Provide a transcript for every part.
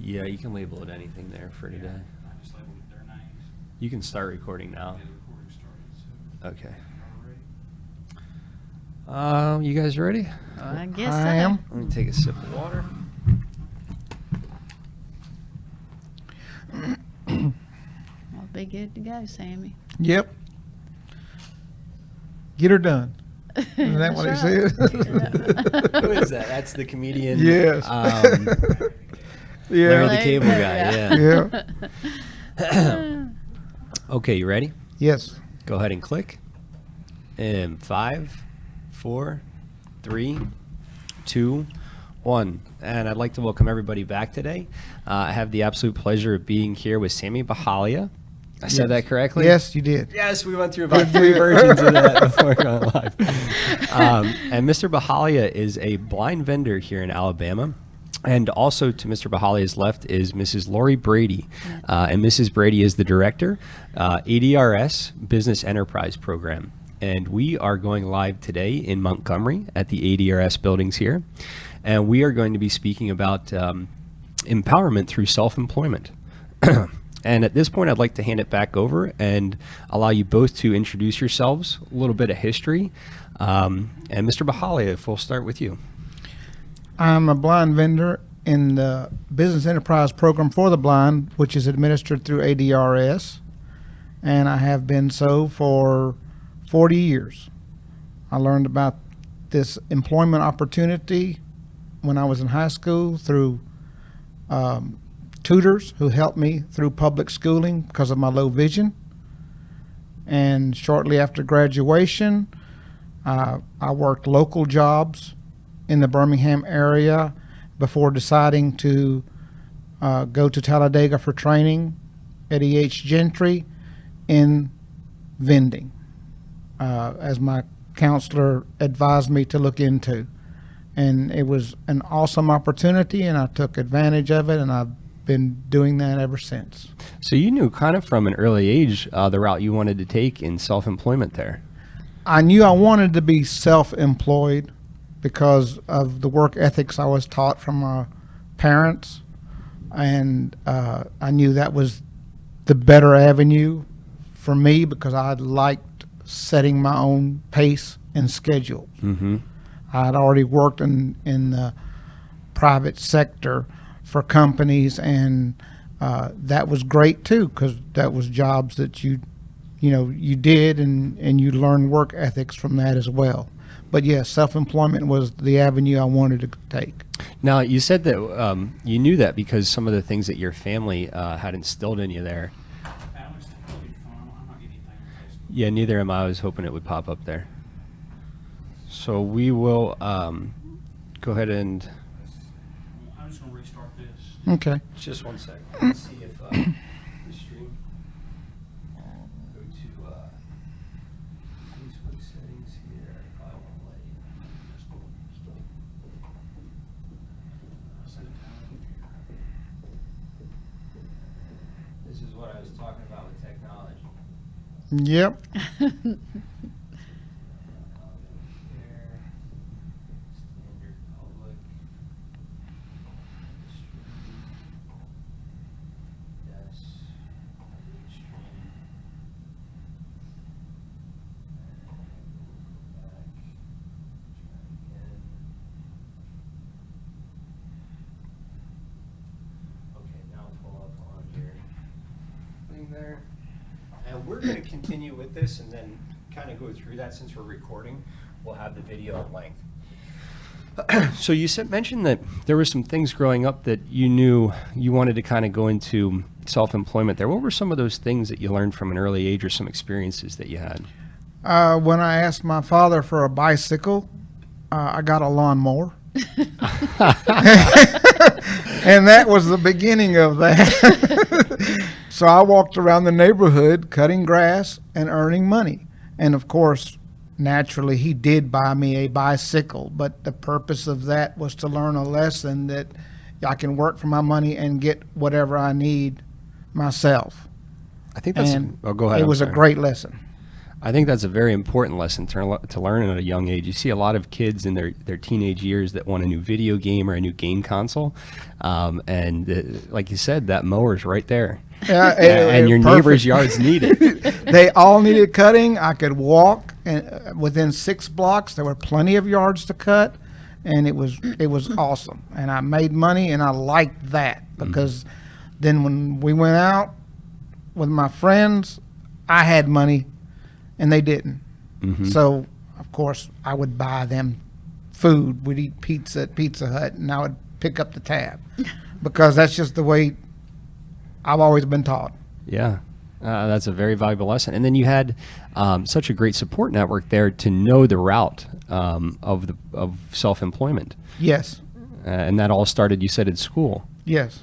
Yeah, you can label it anything there for today. I just labeled it their names. You can start recording now. Yeah, the recording started, so. Okay. All right. You guys ready? I guess I so. am. Let me take a sip of water. I'll be good to go, Sammy. Yep. Get her done. Isn't that what he said? Who is that? That's the comedian. Yes. Larry Yeah. the Cable Guy, yeah. Yeah. Okay, you ready? Yes. Go ahead and click. In 5, 4, 3, 2, 1. And I'd like to welcome everybody back today. I have the absolute pleasure of being here with Sammy Bajailia. I said that correctly? Yes, you did. Yes, we went through about 3 versions of that before going live. And Mr. Bajailia is a blind vendor here in Alabama. And also to Mr. Bajalia's left is Mrs. Lori Brady. And Mrs. Brady is the director, ADRS Business Enterprise Program. And we are going live today in Montgomery at the ADRS buildings here. And we are going to be speaking about empowerment through self-employment. And at this point, I'd like to hand it back over and allow you both to introduce yourselves, a little bit of history. And Mr. Bajailia, if we'll start with you. I'm a blind vendor in the Business Enterprise Program for the Blind, which is administered through ADRS, and I have been so for 40 years. I learned about this employment opportunity when I was in high school through tutors who helped me through public schooling because of my low vision. And shortly after graduation, I worked local jobs in the Birmingham area before deciding to go to Talladega for training at E.H. Gentry in vending, as my counselor advised me to look into. And it was an awesome opportunity, and I took advantage of it, and I've been doing that ever since. So you knew kind of from an early age the route you wanted to take in self-employment there. I knew I wanted to be self-employed because of the work ethics I was taught from my parents, and I knew that was the better avenue for me because I liked setting my own pace and schedule. Mm-hmm. I had already worked in the private sector for companies, and that was great too because that was jobs that you did, and you learned work ethics from that as well. But yes, self-employment was the avenue I wanted to take. Now, you said that you knew that because some of the things that your family had instilled in you there. Alex, that'll be fun. I'm not getting anything on Facebook. Yeah, neither am I. I was hoping it would pop up there. So we will go ahead and... I'm just going to restart this. Okay. Just one second. Let's see if the stream... Go to Facebook settings here. If I won't let you. That's cool. I'll send it down. This is what I was talking about with technology. Yep. Standard public. Yes. Stream. Okay, now pull up on your thing there. And we're going to continue with this and then kind of go through that since we're recording. We'll have the video at length. So you mentioned that there were some things growing up that you knew you wanted to kind of go into self-employment there. What were some of those things that you learned from an early age or some experiences that you had? When I asked my father for a bicycle, I got a lawnmower. And that was the beginning of that. So I walked around the neighborhood cutting grass and earning money. And of course, naturally, he did buy me a bicycle, but the purpose of that was to learn a lesson that I can work for my money and get whatever I need myself. I think that's... And oh, go ahead. it I'm was a sorry. great lesson. I think that's a very important lesson to learn at a young age. You see a lot of kids in their teenage years that want a new video game or a new game console. Like you said, that mower's right there. Yeah, And your perfect. neighbor's yards need it. They all needed cutting. I could walk, and within 6 blocks, there were plenty of yards to cut, and it was awesome. And I made money, and I liked that because then when we went out with my friends, I had money, and they didn't. So, of course, I would buy them food. We'd eat pizza at Pizza Hut, and I would pick up the tab because that's just the way I've always been taught. Yeah. That's a very valuable lesson. And then you had such a great support network there to know the route of self-employment. Yes. And that all started, you said, at school. Yes.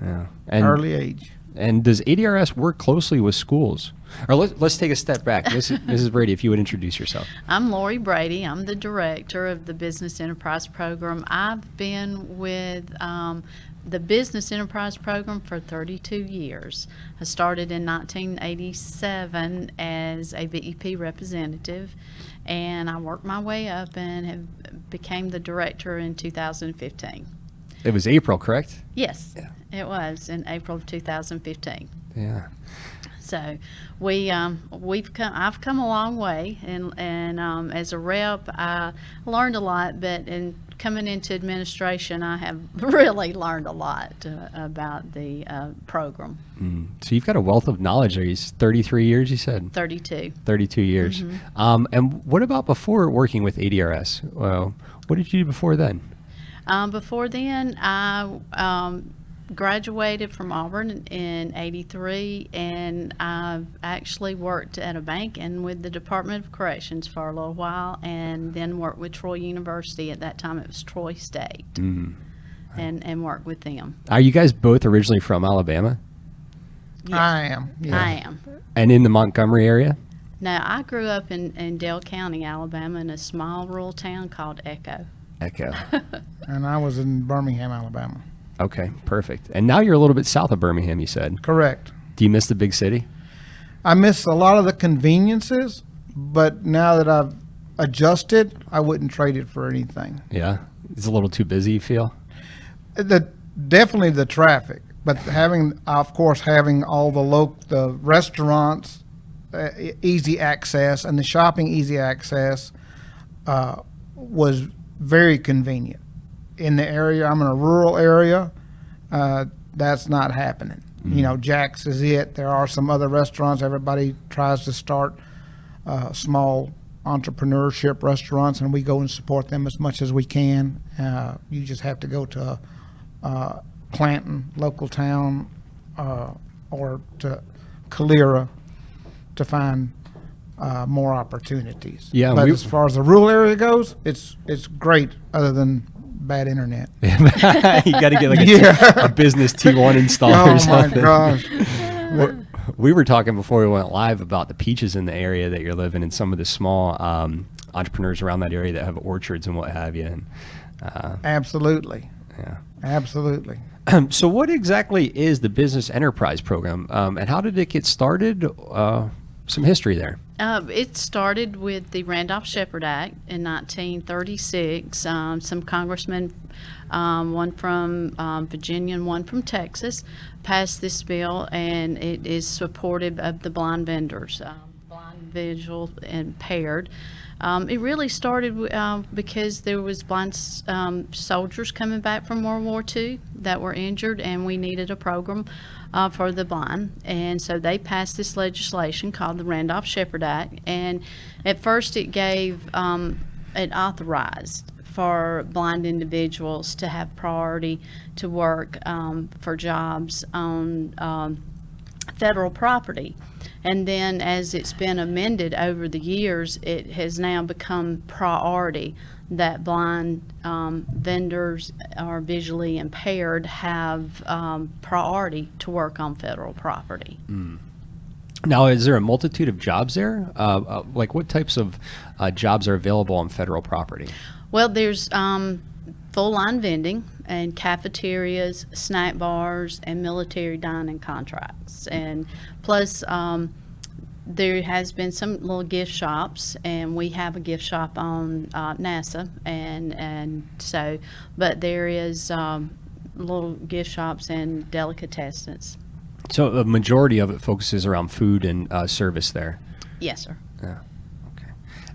Yeah. And, Early age. And does ADRS work closely with schools? Or let's take a step back. Mrs. Brady, if you would introduce yourself. I'm Lori Brady. I'm the director of the Business Enterprise Program. I've been with the Business Enterprise Program for 32 years. I started in 1987 as a BEP representative, and I worked my way up and became the director in 2015. It was April, correct? Yes, Yeah. it was in April of 2015. Yeah. So I've come a long way, and as a rep, I learned a lot. But in coming into administration, I have really learned a lot about the program. So you've got a wealth of knowledge there. 33 years, you said? 32. 32 years. And what about before working with ADRS? Well, what did you do before then? Before then, I graduated from Auburn in '83, and I actually worked at a bank and with the Department of Corrections for a little while, and then worked with Troy University. At that time, it was Troy State, and worked with them. Are you guys both originally from Alabama? Yes, I am. Yeah. I am. And in the Montgomery area? Now, I grew up in Dale County, Alabama, in a small rural town called Echo. Echo. And I was in Birmingham, Alabama. Okay, perfect. And now you're a little bit south of Birmingham, you said. Correct. Do you miss the big city? I miss a lot of the conveniences, but now that I've adjusted, I wouldn't trade it for anything. Yeah. It's a little too busy, you feel? Definitely the traffic, but having all the restaurants, easy access, and the shopping easy access was very convenient. In the area, I'm in a rural area, that's not happening. You know, Jack's is it. There are some other restaurants. Everybody tries to start small entrepreneurship restaurants, and we go and support them as much as we can. You just have to go to Clanton, local town, or to Calera to find more opportunities. Yeah, but as far as the rural area goes, it's great, other than bad internet. You got to get like a business T1 installer or Oh something. my gosh. We were talking before we went live about the peaches in the area that you're living in, some of the small entrepreneurs around that area that have orchards and what have you. And, Absolutely. yeah. Absolutely. So what exactly is the Business Enterprise Program, and how did it get started? Some history there. It started with the Randolph-Shepard Act in 1936. Some congressmen, one from Virginia and one from Texas, passed this bill, and it is supportive of the blind vendors, blind, visual, impaired. It really started because there was blind soldiers coming back from World War II that were injured, and we needed a program for the blind. And so they passed this legislation called the Randolph-Shepard Act. And at first it gave, it authorized for blind individuals to have priority to work for jobs on federal property. And then as it's been amended over the years, it has now become priority that blind vendors or visually impaired have priority to work on federal property. Now, is there a multitude of jobs there? Like what types of jobs are available on federal property? Well, there's full line vending and cafeterias, snack bars, and military dining contracts. And plus, There has been some little gift shops, and we have a gift shop on NASA, and so, but there is little gift shops and delicatessens. So a majority of it focuses around food and service there. Yes, sir. Yeah. Okay.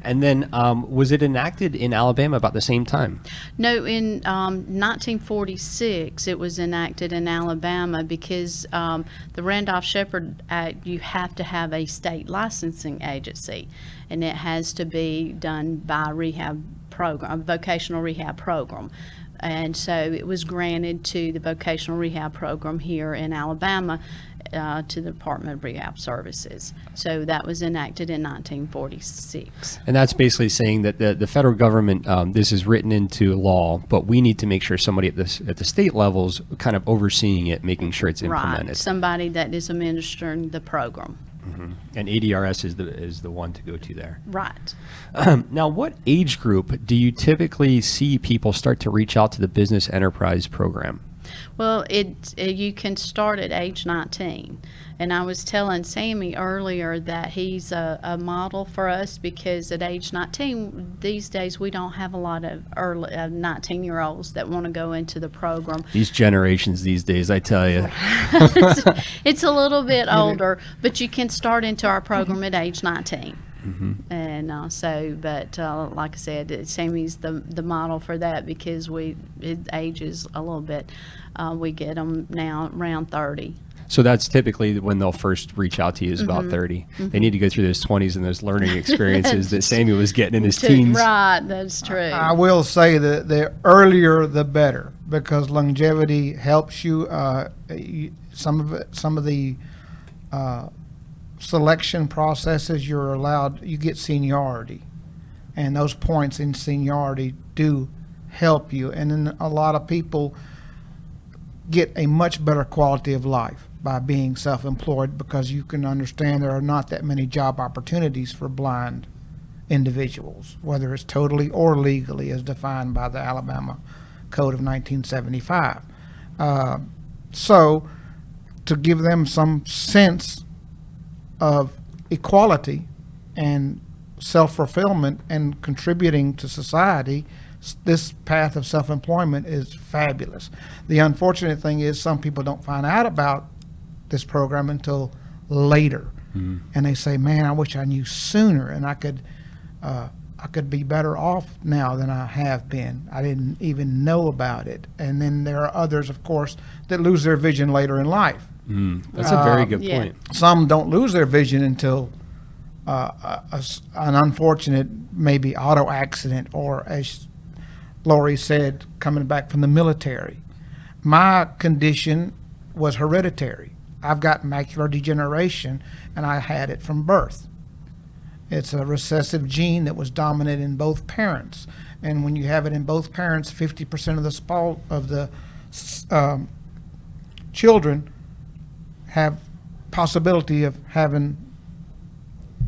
And then was it enacted in Alabama about the same time? No, in 1946, it was enacted in Alabama because the Randolph-Shepard Act, you have to have a state licensing agency, and it has to be done by a rehab program, a vocational rehab program. And so it was granted to the vocational rehab program here in Alabama to the Department of Rehab Services. So that was enacted in 1946. And that's basically saying that the federal government, this is written into law, but we need to make sure somebody at the state levels kind of overseeing it, making sure it's implemented. Right, somebody that is administering the program. And ADRS is the one to go to there. Right. Now, what age group do you typically see people start to reach out to the Business Enterprise Program? Well, you can start at age 19. And I was telling Sammy earlier that he's a model for us because at age 19, these days we don't have a lot of early 19-year-olds that want to go into the program. These generations these days, I tell you. It's a little bit older, but you can start into our program at age 19. And but like I said, Sammy's the model for that because his age is a little bit, we get them now around 30. So that's typically when they'll first reach out to you is about 30. They need to go through those 20s and those learning experiences that Sammy was getting in his teens. Right, that's true. I will say that the earlier the better, because longevity helps you. Some of the selection processes you're allowed, you get seniority, and those points in seniority do help you. And then a lot of people get a much better quality of life by being self-employed because you can understand there are not that many job opportunities for blind individuals, whether it's totally or legally as defined by the Alabama Code of 1975. So to give them some sense of equality and self-fulfillment and contributing to society, this path of self-employment is fabulous. The unfortunate thing is some people don't find out about this program until later, and they say, "Man, I wish I knew sooner, and I could be better off now than I have been. I didn't even know about it." And then there are others, of course, that lose their vision later in life. That's a very good Yeah. point. Some don't lose their vision until an unfortunate maybe auto accident, or as Lori said, coming back from the military. My condition was hereditary. I've got macular degeneration, and I had it from birth. It's a recessive gene that was dominant in both parents, and when you have it in both parents, 50% of the children have possibility of having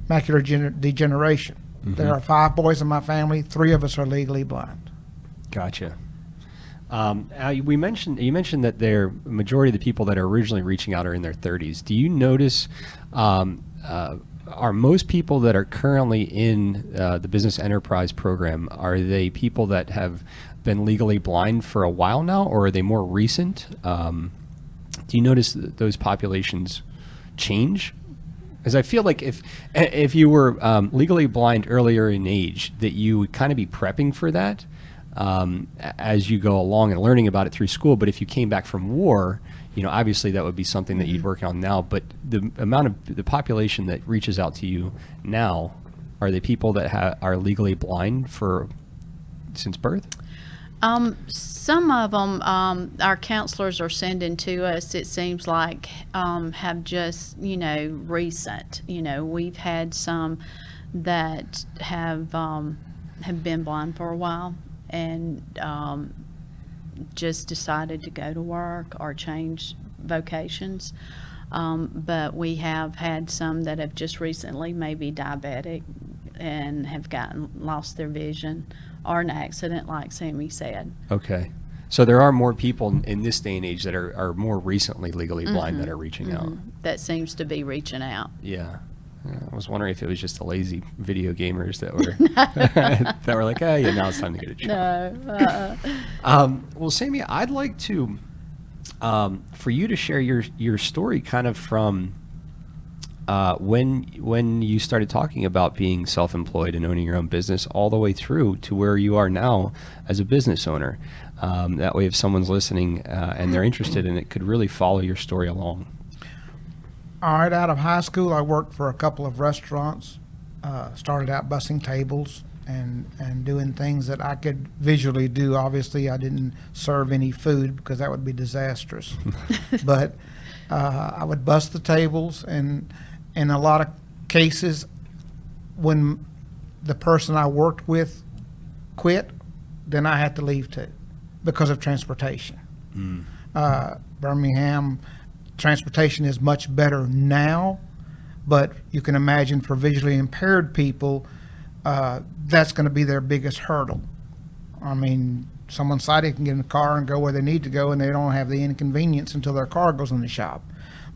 macular degeneration. There are 5 boys in my family. 3 of us are legally blind. Gotcha. You mentioned that the majority of the people that are originally reaching out are in their 30s. Do you notice, are most people that are currently in the Business Enterprise Program, are they people that have been legally blind for a while now, or are they more recent? Do you notice that those populations change? Because I feel like if you were legally blind earlier in age, that you would kind of be prepping for that as you go along and learning about it through school. But if you came back from war, obviously that would be something that you'd work on now. But the amount of the population that reaches out to you now, are they people that are legally blind since birth? Some of them, our counselors are sending to us, it seems like, have just, recent. We've had some that have been blind for a while and just decided to go to work or change vocations. But we have had some that have just recently maybe diabetic and have lost their vision, or an accident like Sammy said. Okay. So there are more people in this day and age that are more recently legally blind that are reaching out. That seems to be reaching out. Yeah. I was wondering if it was just the lazy video gamers that were that were like, yeah, now it's time to get a job. No. Well, Sammy, I'd like to for you to share your story, kind of from when you started talking about being self-employed and owning your own business, all the way through to where you are now as a business owner. That way, if someone's listening and they're interested in it, could really follow your story along. All right, out of high school, I worked for a couple of restaurants. Started out bussing tables and doing things that I could visually do. Obviously, I didn't serve any food because that would be disastrous. But I would bus the tables, and in a lot of cases, when the person I worked with quit, then I had to leave too because of transportation. Birmingham transportation is much better now, but you can imagine for visually impaired people, that's going to be their biggest hurdle. I mean, someone sighted can get in the car and go where they need to go, and they don't have the inconvenience until their car goes in the shop.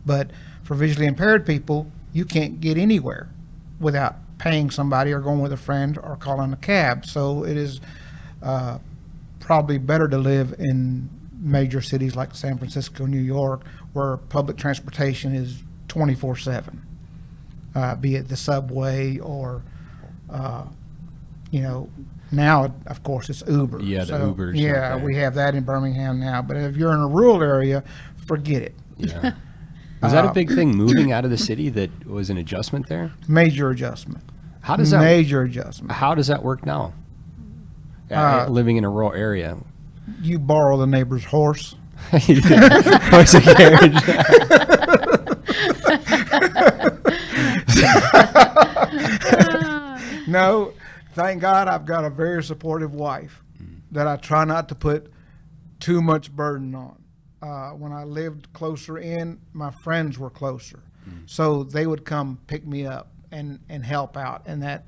But for visually impaired people, you can't get anywhere without paying somebody or going with a friend or calling a cab. So it is probably better to live in major cities like San Francisco, New York, where public transportation is 24/7, be it the subway or, now, of course, it's Uber. Yeah, the Ubers. Yeah, we have that in Birmingham now. But if you're in a rural area, forget it. Yeah. Was that a big thing, moving out of the city, that was an adjustment there? Major adjustment. How does that Major adjustment. How does that work now? Living in a rural area. You borrow the neighbor's horse. Horse and carriage. No, thank God I've got a very supportive wife that I try not to put too much burden on. When I lived closer in, my friends were closer. So they would come pick me up and help out in that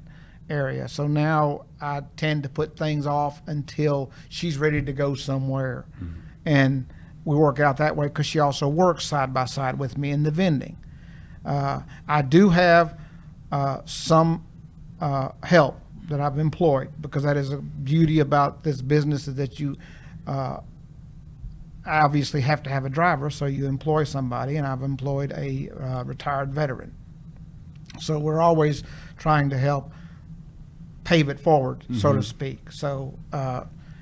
area. So now I tend to put things off until she's ready to go somewhere. And we work out that way because she also works side by side with me in the vending. I do have some help that I've employed, because that is a beauty about this business, is that you obviously have to have a driver, so you employ somebody, and I've employed a retired veteran. So we're always trying to help pave it forward, so to speak. So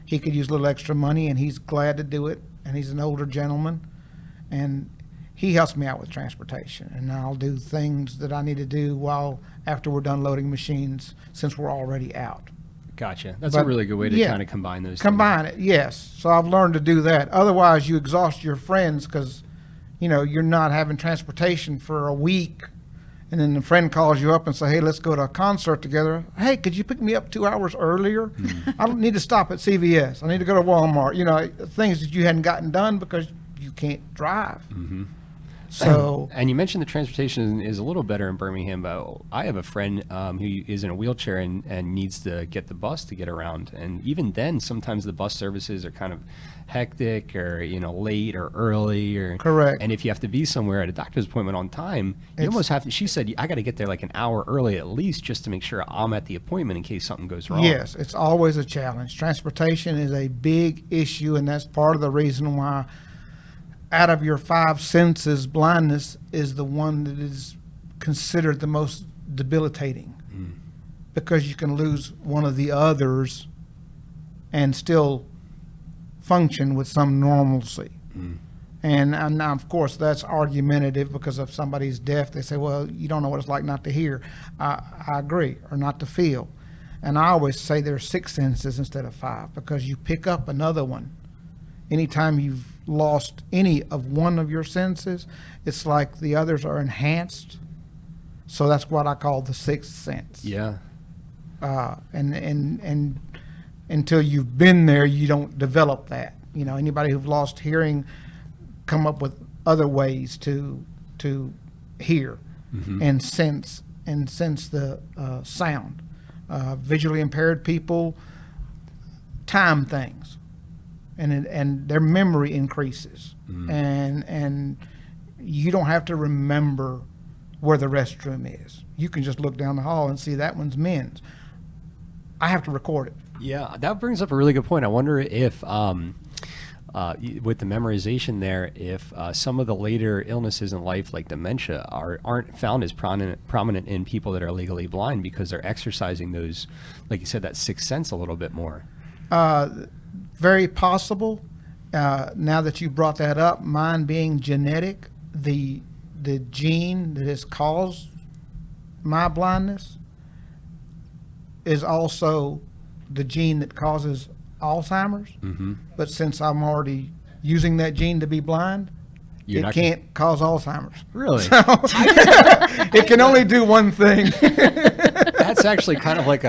he could use a little extra money, and he's glad to do it, and he's an older gentleman, and he helps me out with transportation, and I'll do things that I need to do after we're done loading machines, since we're already out. Gotcha. That's a really good way to kind of combine those. Combine it, yes. So I've learned to do that. Otherwise, you exhaust your friends because, you're not having transportation for a week, and then the friend calls you up and say, hey, let's go to a concert together. Hey, could you pick me up 2 hours earlier? I don't need to stop at CVS. I need to go to Walmart. Things that you hadn't gotten done because you can't drive. So, and you mentioned the transportation is a little better in Birmingham, but I have a friend who is in a wheelchair and needs to get the bus to get around. And even then, sometimes the bus services are kind of hectic, or late or early, or correct. And if you have to be somewhere at a doctor's appointment on time, you almost have to. She said, I got to get there like an hour early at least, just to make sure I'm at the appointment in case something goes wrong. Yes, it's always a challenge. Transportation is a big issue, and that's part of the reason why, out of your 5 senses, blindness is the one that is considered the most debilitating, because you can lose one of the others and still function with some normalcy. And of course, that's argumentative, because if somebody's deaf, they say, well, you don't know what it's like not to hear. I agree, or not to feel. And I always say there's 6 senses instead of 5, because you pick up another one. Anytime you've lost any of one of your senses, it's like the others are enhanced. So that's what I call the 6th sense. Yeah. And until you've been there, you don't develop that. Anybody who've lost hearing come up with other ways to hear and sense the sound. Visually impaired people time things, and their memory increases, and you don't have to remember where the restroom is. You can just look down the hall and see that one's men's. I have to record it. Yeah, that brings up a really good point. I wonder if, with the memorization there, if some of the later illnesses in life, like dementia, aren't found as prominent in people that are legally blind because they're exercising those, like you said, that sixth sense a little bit more. Very possible. Now that you brought that up, mine being genetic, the gene that has caused my blindness is also the gene that causes Alzheimer's. Mm-hmm. But since I'm already using that gene to be blind, You're it not can't cause Alzheimer's. Really? So, it can only do one thing. That's actually kind of like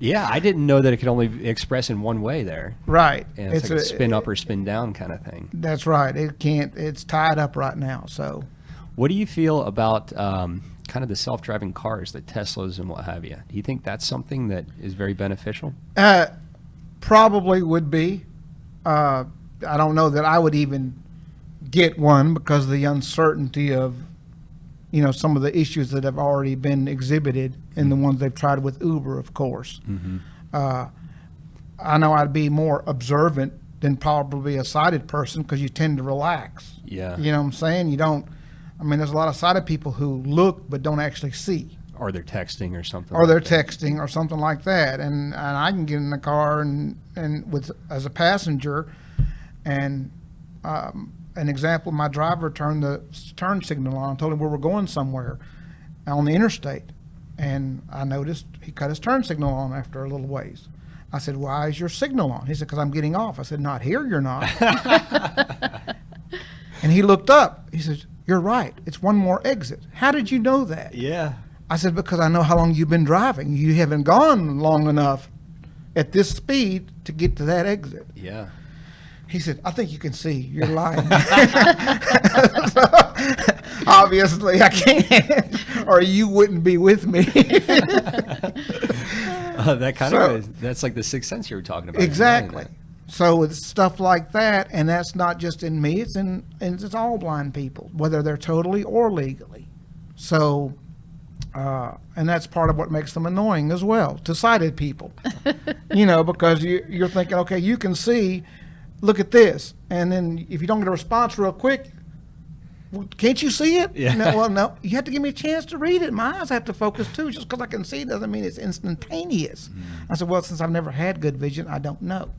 yeah, I didn't know that it could only express in one way there. Right. And it's like a spin up or spin down kind of thing. That's right. It can't. It's tied up right now. So, what do you feel about kind of the self-driving cars, the Teslas and what have you? Do you think that's something that is very beneficial? probably would be. I don't know that I would even get one because of the uncertainty of, some of the issues that have already been exhibited in the ones they've tried with Uber, of course. Mm-hmm. I know I'd be more observant than probably a sighted person because you tend to relax. Yeah. You know what I'm saying? There's a lot of sighted people who look but don't actually see. Or they're texting or something. Or they're like that. texting or something like that. And I can get in the car and with as a passenger, and an example, my driver turned the turn signal on, told him we were going somewhere on the interstate. And I noticed he cut his turn signal on after a little ways. I said, why is your signal on? He said, because I'm getting off. I said, not here, you're not. And he looked up. He says, you're right. It's one more exit. How did you know that? Yeah. I said, because I know how long you've been driving. You haven't gone long enough at this speed to get to that exit. Yeah. He said, I think you can see. You're lying. So, obviously, I can't, or you wouldn't be with me. That kind So- of that's like the sixth sense you were talking about. Exactly. So it's stuff like that, and that's not just in me. It's all blind people, whether they're totally or legally. So, and that's part of what makes them annoying as well to sighted people. Because you're thinking, okay, you can see, look at this, and then if you don't get a response real quick, well, can't you see it? Yeah. No, you have to give me a chance to read it. My eyes have to focus too. Just because I can see doesn't mean it's instantaneous. I said, well, since I've never had good vision, I don't know.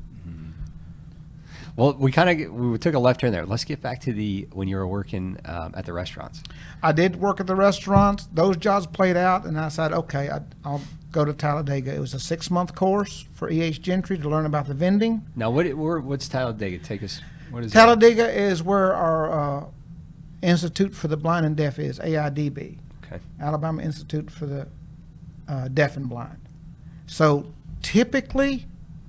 Well, we took a left turn there. Let's get back to when you were working at the restaurants. I did work at the restaurants. Those jobs played out, and I said, okay, I'll go to Talladega. It was a 6-month course for E.H. Gentry to learn about the vending. Now, what's Talladega? Take us. What is Talladega is where our Institute for the Blind and Deaf is, AIDB. Okay. Alabama Institute for the Deaf and Blind. So typically,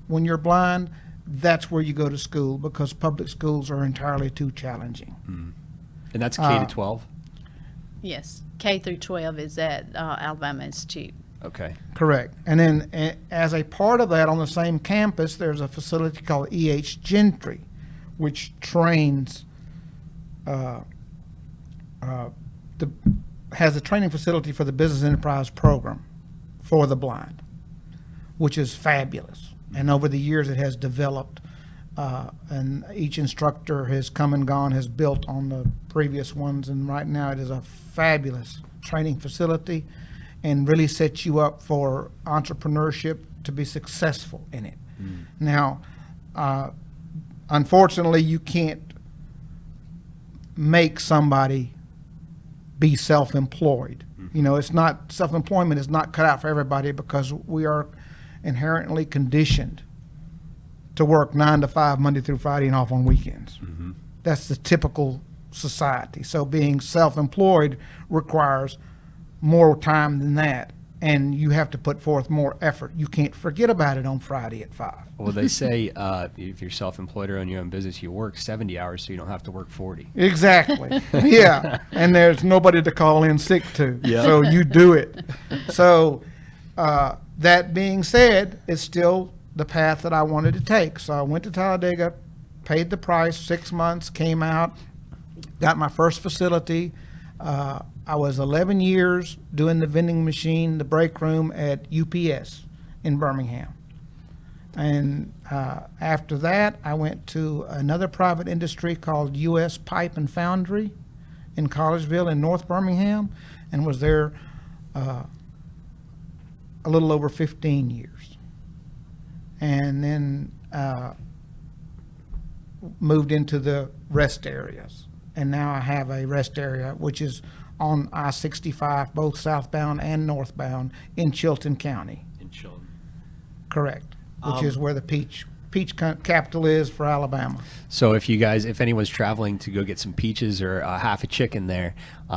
when you're blind, that's where you go to school because public schools are entirely too challenging. And that's K to 12. Yes, K through 12 is at Alabama Institute. Okay. Correct. And then as a part of that, on the same campus, there's a facility called E.H. Gentry, which trains, has a training facility for the Business Enterprise Program for the blind, which is fabulous. And over the years, it has developed, and each instructor has come and gone, has built on the previous ones, and right now it is a fabulous training facility and really sets you up for entrepreneurship to be successful in it. Now, unfortunately, you can't make somebody be self-employed. It's not, self-employment is not cut out for everybody because we are inherently conditioned to work 9 to 5 Monday through Friday and off on weekends. That's the typical society. So being self-employed requires more time than that, and you have to put forth more effort. You can't forget about it on Friday at 5. Well, they say if you're self-employed or own your own business, you work 70 hours so you don't have to work 40. Exactly. Yeah. And there's nobody to call in sick to. Yeah. So you do it. So that being said, it's still the path that I wanted to take. So I went to Talladega, paid the price, 6 months, came out, got my first facility. I was 11 years doing the vending machine, the break room at UPS in Birmingham. And after that, I went to another private industry called U.S. Pipe and Foundry in Collegeville in North Birmingham, and was there a little over 15 years. And then moved into the rest areas. And now I have a rest area, which is on I-65, both southbound and northbound in Chilton County. In Chilton. Correct. Which is where the peach capital is for Alabama. So if anyone's traveling to go get some peaches or half a chicken there,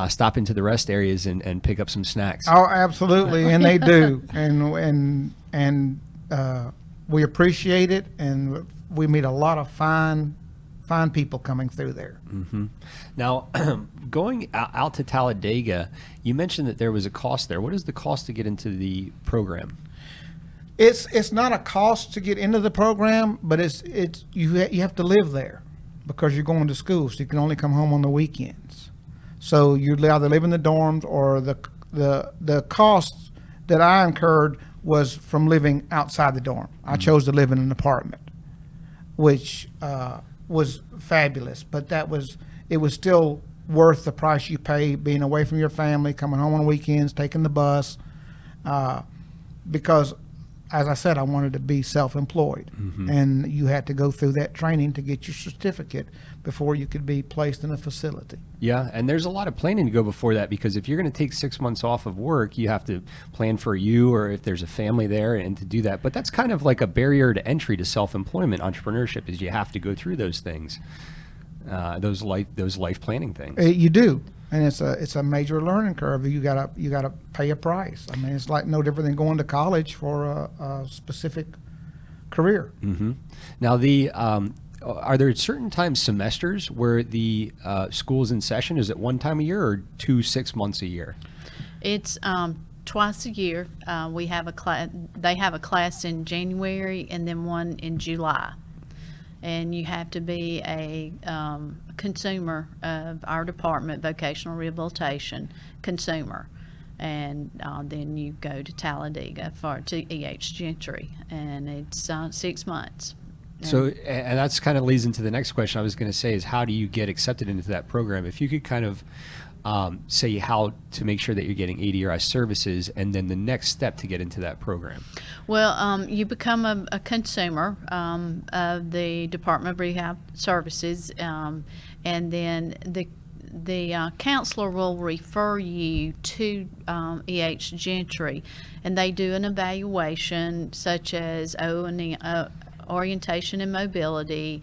stop into the rest areas and pick up some snacks. Oh, absolutely, and they do, and we appreciate it, and we meet a lot of fine people coming through there. Mm-hmm. Now, going out to Talladega, you mentioned that there was a cost there. What is the cost to get into the program? It's not a cost to get into the program, but you have to live there because you're going to school, so you can only come home on the weekends. So you either live in the dorms, or the costs that I incurred was from living outside the dorm. I chose to live in an apartment, which was fabulous, but it was still worth the price you pay being away from your family, coming home on weekends, taking the bus, because, as I said, I wanted to be self-employed, and you had to go through that training to get your certificate before you could be placed in a facility. Yeah, and there's a lot of planning to go before that, because if you're going to take 6 months off of work, you have to plan for you, or if there's a family there, and to do that. But that's kind of like a barrier to entry to self-employment entrepreneurship, is you have to go through those things, those life planning things. You do. And it's a major learning curve. You gotta pay a price. I mean, it's like no different than going to college for a specific career. Mm-hmm. Now, are there certain semesters where the school's in session? Is it one time a year or 6 months a year? It's twice a year. We have a class. They have a class in January and then one in July. And you have to be a consumer of our department, vocational rehabilitation consumer, and then you go to Talladega to E.H. Gentry, and it's 6 months. So, and that's kind of leads into the next question I was going to say, is how do you get accepted into that program? If you could kind of say how to make sure that you're getting ADRI services, and then the next step to get into that program. Well, you become a consumer of the Department of Rehab Services, and then the counselor will refer you to E.H. Gentry, and they do an evaluation such as orientation and mobility,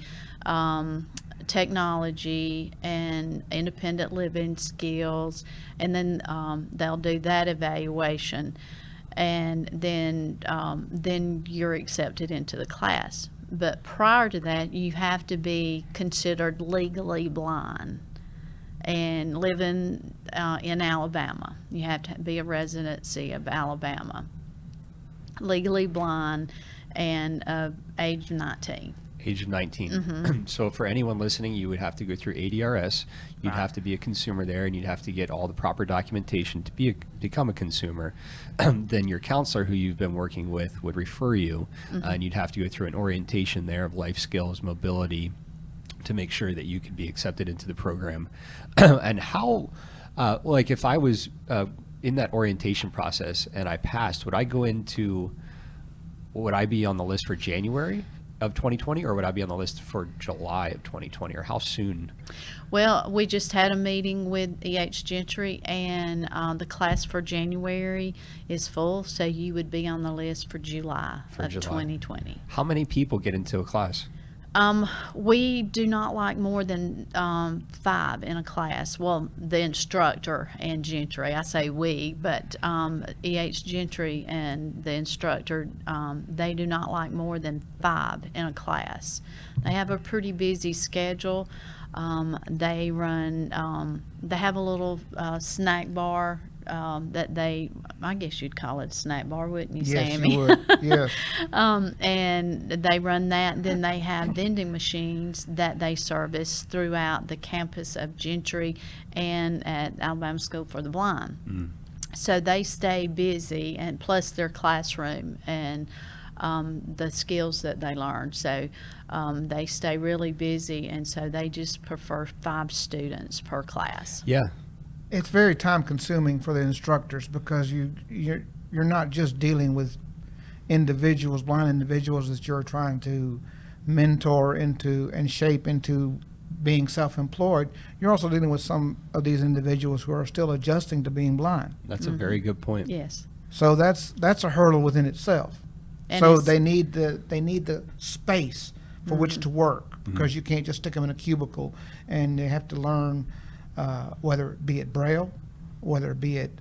technology, and independent living skills, and then they'll do that evaluation, and then you're accepted into the class. But prior to that, you have to be considered legally blind and living in Alabama. You have to be a residency of Alabama, legally blind, and age 19. Age of 19. Mm-hmm. So for anyone listening, you would have to go through ADRS. You'd have to be a consumer there, and you'd have to get all the proper documentation to become a consumer. Then your counselor, who you've been working with, would refer you, and you'd have to go through an orientation there of life skills, mobility, to make sure that you could be accepted into the program. And how, like if I was in that orientation process and I passed, would I be on the list for January of 2020, or would I be on the list for July of 2020, or how soon? Well, we just had a meeting with E.H. Gentry, and the class for January is full, so you would be on the list for July of 2020. How many people get into a class? We do not like more than 5 in a class. Well, the instructor and Gentry, I say we, but E.H. Gentry and the instructor, they do not like more than 5 in a class. They have a pretty busy schedule. They have a little snack bar that I guess you'd call it a snack bar, wouldn't you, Yes, Sammy? you would. Yes. And they run that. Then they have vending machines that they service throughout the campus of Gentry and at Alabama School for the Blind. So they stay busy, and plus their classroom and the skills that they learn. So they stay really busy, and so they just prefer 5 students per class. Yeah. It's very time consuming for the instructors because you're not just dealing with individuals, blind individuals that you're trying to mentor into and shape into being self-employed. You're also dealing with some of these individuals who are still adjusting to being blind. That's a very good point. Yes. So that's a hurdle within itself. And So it's- they need the space for which to work, because you can't just stick them in a cubicle, and they have to learn whether it be it Braille, whether it be it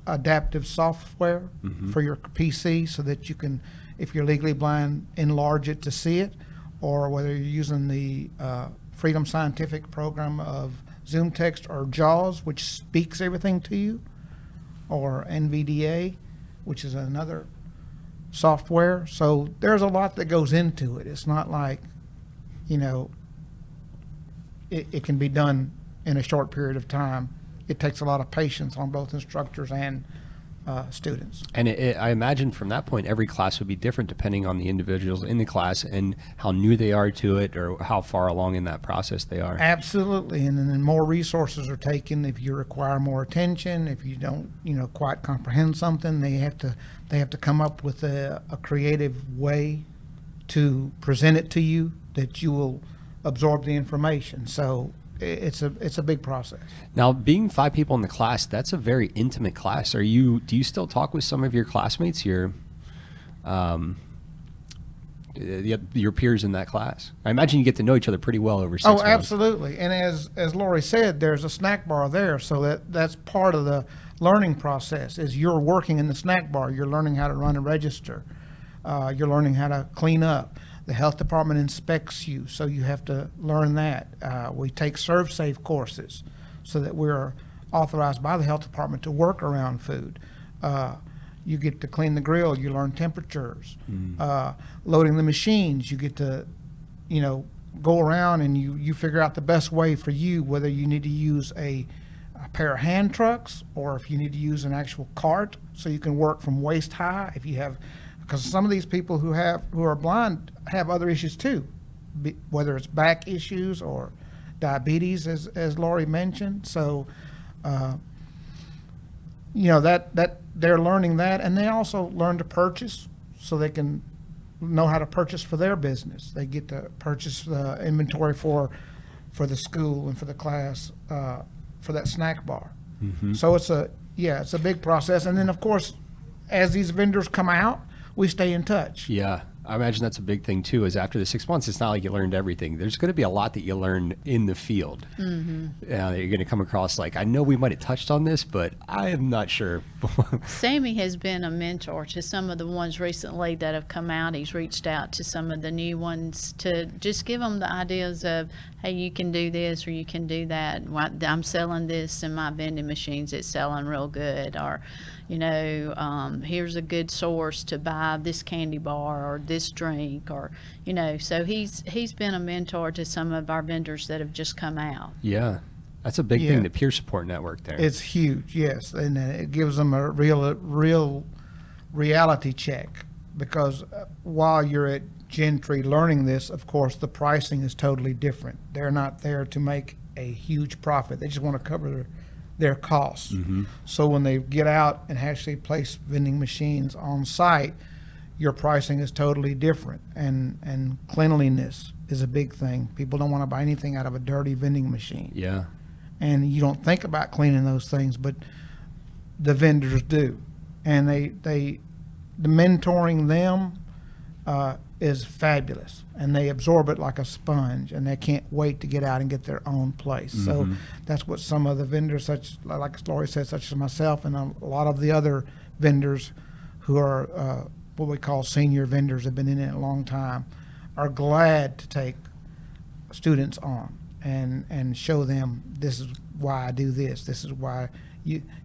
adaptive software for your PC, so that you can, if you're legally blind, enlarge it to see it, or whether you're using the Freedom Scientific program of Zoom Text or JAWS, which speaks everything to you, or NVDA, which is another software. So there's a lot that goes into it. It's not like, it can be done in a short period of time. It takes a lot of patience on both instructors and students. And I imagine from that point, every class would be different depending on the individuals in the class and how new they are to it or how far along in that process they are. Absolutely, and then more resources are taken if you require more attention. If you don't, quite comprehend something, they have to come up with a creative way to present it to you that you will absorb the information. So it's a big process. Now, being 5 people in the class, that's a very intimate class. Do you still talk with some of your classmates, your peers in that class? I imagine you get to know each other pretty well over 6 months. Oh, absolutely. And as Lori said, there's a snack bar there, so that's part of the learning process. Is you're working in the snack bar, you're learning how to run a register, you're learning how to clean up. The health department inspects you, so you have to learn that. We take ServSafe courses so that we're authorized by the health department to work around food. You get to clean the grill, you learn temperatures. Loading the machines, you get to, go around and you figure out the best way for you, whether you need to use a pair of hand trucks or if you need to use an actual cart so you can work from waist high. If you have, because some of these people who are blind have other issues too, whether it's back issues or diabetes, as Lori mentioned. So, that they're learning that, and they also learn to purchase, so they can know how to purchase for their business. They get to purchase the inventory for the school and for the class, for that snack bar. So it's a big process. And then of course, as these vendors come out, we stay in touch. Yeah. I imagine that's a big thing too, is after the 6 months, it's not like you learned everything. There's going to be a lot that you learn in the field. That you're going to come across like, I know we might have touched on this, but I am not sure. Sammy has been a mentor to some of the ones recently that have come out. He's reached out to some of the new ones to just give them the ideas of, hey, you can do this or you can do that. I'm selling this in my vending machines. It's selling real good. Or, here's a good source to buy this candy bar or this drink, or, so he's been a mentor to some of our vendors that have just come out. Yeah. That's a big thing, the peer support network there. It's huge, yes, and it gives them a real reality check, because while you're at Gentry learning this, of course, the pricing is totally different. They're not there to make a huge profit. They just want to cover their costs. So when they get out and actually place vending machines on site, your pricing is totally different, and cleanliness is a big thing. People don't want to buy anything out of a dirty vending machine. Yeah. And you don't think about cleaning those things, but the vendors do. And the mentoring them is fabulous, and they absorb it like a sponge, and they can't wait to get out and get their own place. So that's what some of the vendors, such like Lori said, such as myself and a lot of the other vendors who are what we call senior vendors, have been in it a long time, are glad to take students on. and show them this is why I do this. This is why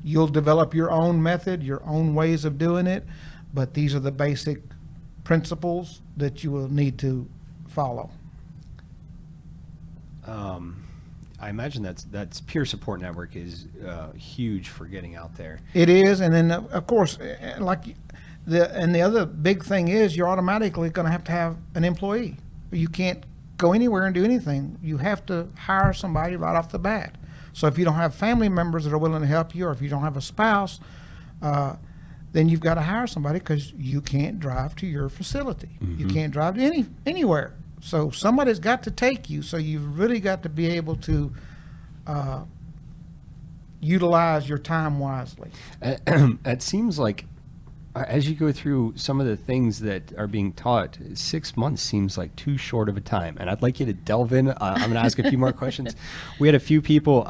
you'll develop your own method, your own ways of doing it, but these are the basic principles that you will need to follow. I imagine that's peer support network is huge for getting out there. It is, and then of course, the other big thing is you're automatically going to have an employee. You can't go anywhere and do anything. You have to hire somebody right off the bat. So if you don't have family members that are willing to help you, or if you don't have a spouse, then you've got to hire somebody, because you can't drive to your facility. You can't drive to anywhere. So somebody's got to take you. So you've really got to be able to utilize your time wisely. It seems like as you go through some of the things that are being taught, 6 months seems like too short of a time. And I'd like you to delve in. I'm going to ask a few more questions. We had a few people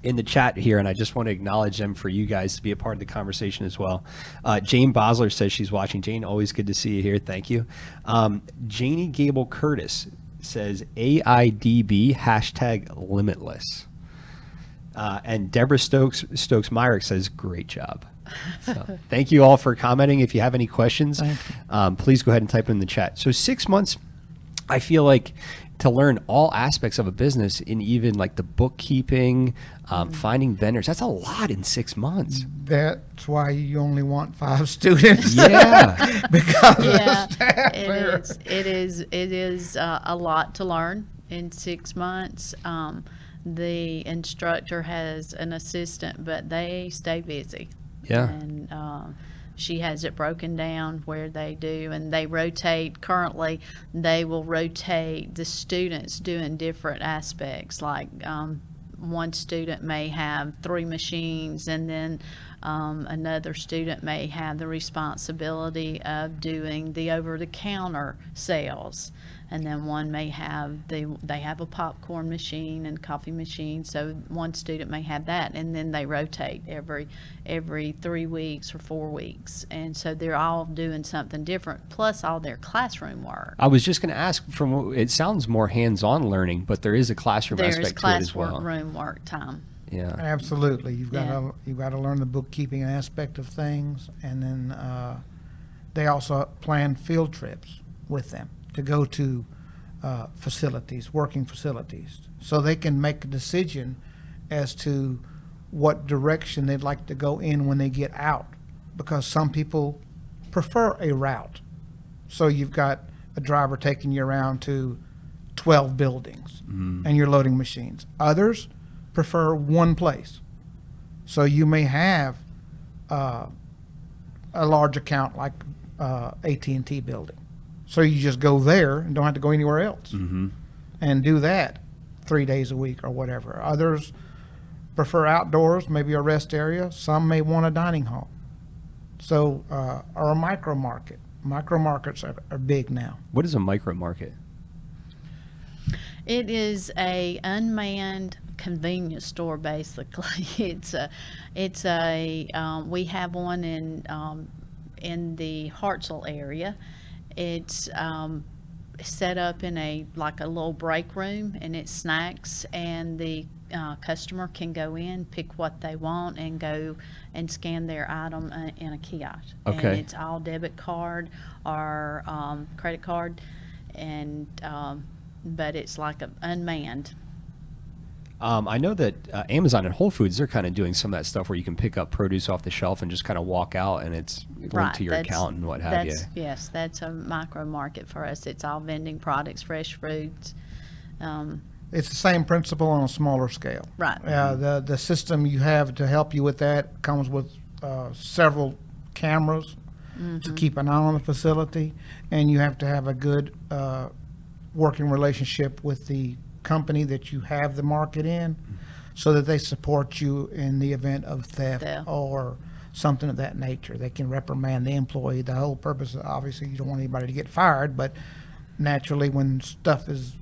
in the chat here, and I just want to acknowledge them for you guys to be a part of the conversation as well. Jane Bosler says she's watching. Jane, always good to see you here. Thank you. Janie Gable Curtis says AIDB #limitless. And Deborah Stokes-Myrick says great job. So thank you all for commenting. If you have any questions, please go ahead and type them in the chat. So 6 months, I feel like, to learn all aspects of a business, in even like the bookkeeping, finding vendors, that's a lot in 6 months. That's why you only want 5 students. Yeah. Because of Yeah, the staff it there. is. It is a lot to learn in 6 months. The instructor has an assistant, but they stay busy. Yeah. And she has it broken down where they do, and they rotate. Currently, they will rotate the students doing different aspects. Like one student may have 3 machines, and then another student may have the responsibility of doing the over-the-counter sales. And then one may have they have a popcorn machine and coffee machine, so one student may have that, and then they rotate every 3 weeks or 4 weeks, and so they're all doing something different, plus all their classroom work. I was just going to ask, it sounds more hands-on learning, but there is a classroom There's aspect to it as well. classroom work time. Yeah. Absolutely. You've got Yeah. to learn the bookkeeping aspect of things, and then they also plan field trips with them to go to facilities, working facilities, so they can make a decision as to what direction they'd like to go in when they get out, because some people prefer a route. So you've got a driver taking you around to 12 buildings and you're loading machines. Others prefer one place. So you may have a large account like AT&T building. So you just go there and don't have to go anywhere else and do that 3 days a week or whatever. Others prefer outdoors, maybe a rest area. Some may want a dining hall. So, or a micro market. Micro markets are big now. What is a micro market? It is a unmanned convenience store, basically. It's a we have one in the Hartselle area. It's set up in a little break room, and it's snacks, and the customer can go in, pick what they want, and go and scan their item in a kiosk. Okay. And it's all debit card or credit card, and but it's like unmanned. I know that Amazon and Whole Foods, they're kind of doing some of that stuff where you can pick up produce off the shelf and just kind of walk out, and it's linked to your account and what have you. Yes, that's a micro market for us. It's all vending products, fresh fruits. It's the same principle on a smaller scale. Right. The system you have to help you with that comes with several cameras to keep an eye on the facility, and you have to have a good working relationship with the company that you have the market in, so that they support you in the event of theft or something of that nature. They can reprimand the employee. The whole purpose, obviously, you don't want anybody to get fired, but naturally when stuff is